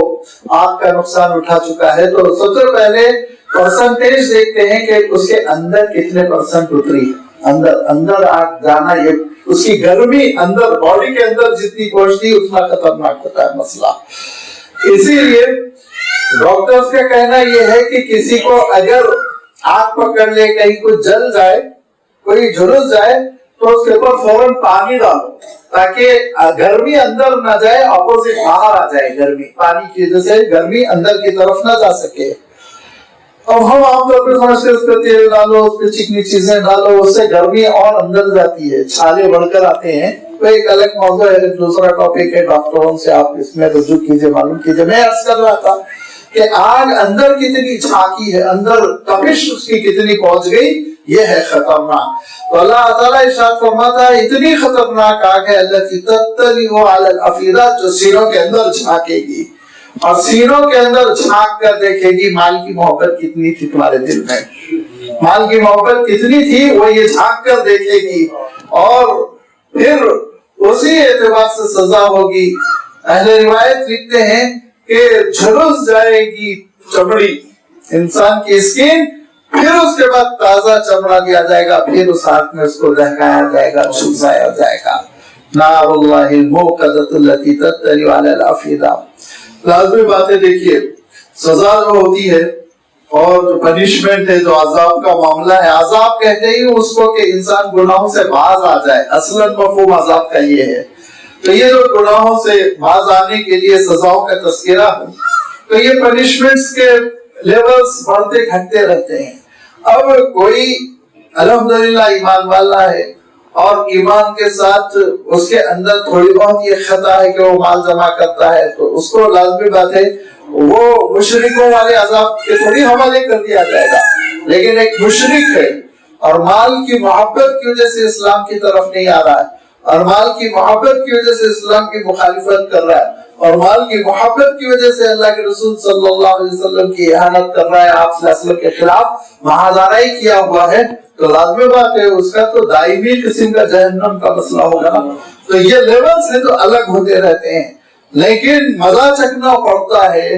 A: آگ کا نقصان اٹھا چکا ہے، تو سب سے پہلے پرسنٹیج دیکھتے ہیں کہ اس کے اندر کتنے پرسنٹ اتری، اندر آگ جانا، یہ اس کی گرمی اندر باڈی کے اندر جتنی پہنچتی اتنا خطرناک ہوتا ہے مسئلہ۔ اسی لیے ڈاکٹرز کا کہنا یہ ہے کہ کسی کو اگر آگ پکڑ لے، کہیں کوئی جل جائے، کوئی جھلس جائے، تو اس کے اوپر فوراً پانی ڈالو تاکہ گرمی اندر نہ جائے، اپوزٹ باہر آ جائے گرمی، پانی کی وجہ سے گرمی اندر کی طرف نہ جا سکے۔ اب ہم عام طور پہ سمجھتے اس پہ تیل ڈالو، اس پہ چکنی چیزیں ڈالو، اس سے گرمی اور اندر جاتی ہے، چھالے بڑھ کر آتے ہیں۔ تو ایک الگ موضوع ہے، دوسرا ٹاپک ہے، ڈاکٹروں سے آپ اس میں رجوع کیجئے، معلوم کیجئے۔ میں عرض کر رہا تھا کہ آگ اندر کتنی جھانکی ہے، اندر تپش اس کی کتنی پہنچ گئی، یہ ہے خطرناک۔ تو اللہ تعالیٰ ارشاد فرماتا ہے اتنی خطرناک آگ ہے التی تطلع علی الافئدہ، جو سینوں کے اندر جھانکے گی، اور سینوں کے اندر جھانک کر دیکھے گی مال کی محبت کتنی تھی تمہارے دل میں، مال کی محبت کتنی تھی، وہ یہ جھانک کر دیکھے گی، اور پھر اسی اعتبار سے سزا ہوگی۔ اہل روایت لکھتے ہیں کہ جھلس جائے گی چمڑی، انسان کی اسکن، پھر اس کے بعد تازہ چمڑا دیا جائے گا، پھر اس ہاتھ میں اس کو دہکایا جائے گا، جھلسایا جائے گا۔ نار اللہ الموقدۃ التی تطلع علی الافئدہ۔ لازمی باتیں دیکھیے، سزا جو ہوتی ہے اور جو پنشمنٹ ہے، جو عذاب کا معاملہ ہے، عذاب کہتے ہی اس کو کہ انسان گناہوں سے باز آ جائے، اصلاً مفہوم عذاب کا یہ ہے۔ تو یہ جو گناہوں سے باز آنے کے لیے سزاؤں کا تذکرہ ہے، تو یہ پنشمنٹس کے لیولز بڑھتے گھٹتے رہتے ہیں۔ اب کوئی الحمدللہ ایمان والا ہے اور ایمان کے ساتھ اس کے اندر تھوڑی بہت یہ خطا ہے کہ وہ مال جمع کرتا ہے، تو اس کو لازمی بات ہے وہ مشرکوں والے عذاب کے تھوڑی حوالے کر دیا جائے گا۔ لیکن ایک مشرک ہے اور مال کی محبت کی وجہ سے اسلام کی طرف نہیں آ رہا ہے، اور مال کی محبت کی وجہ سے اسلام کی مخالفت کر رہا ہے، اور مال کی محبت کی وجہ سے اللہ کے رسول صلی اللہ علیہ وسلم کی اہانت کر رہا ہے، آپ صلی اللہ علیہ وسلم کے خلاف محاذرائی کیا ہوا ہے، تو لازمی بات ہے اس کا تو دائمی قسم کا جہنم کا مسئلہ ہوگا نا۔ تو یہ لیولز ہیں جو الگ ہوتے رہتے ہیں، لیکن مزہ چکھنا پڑتا ہے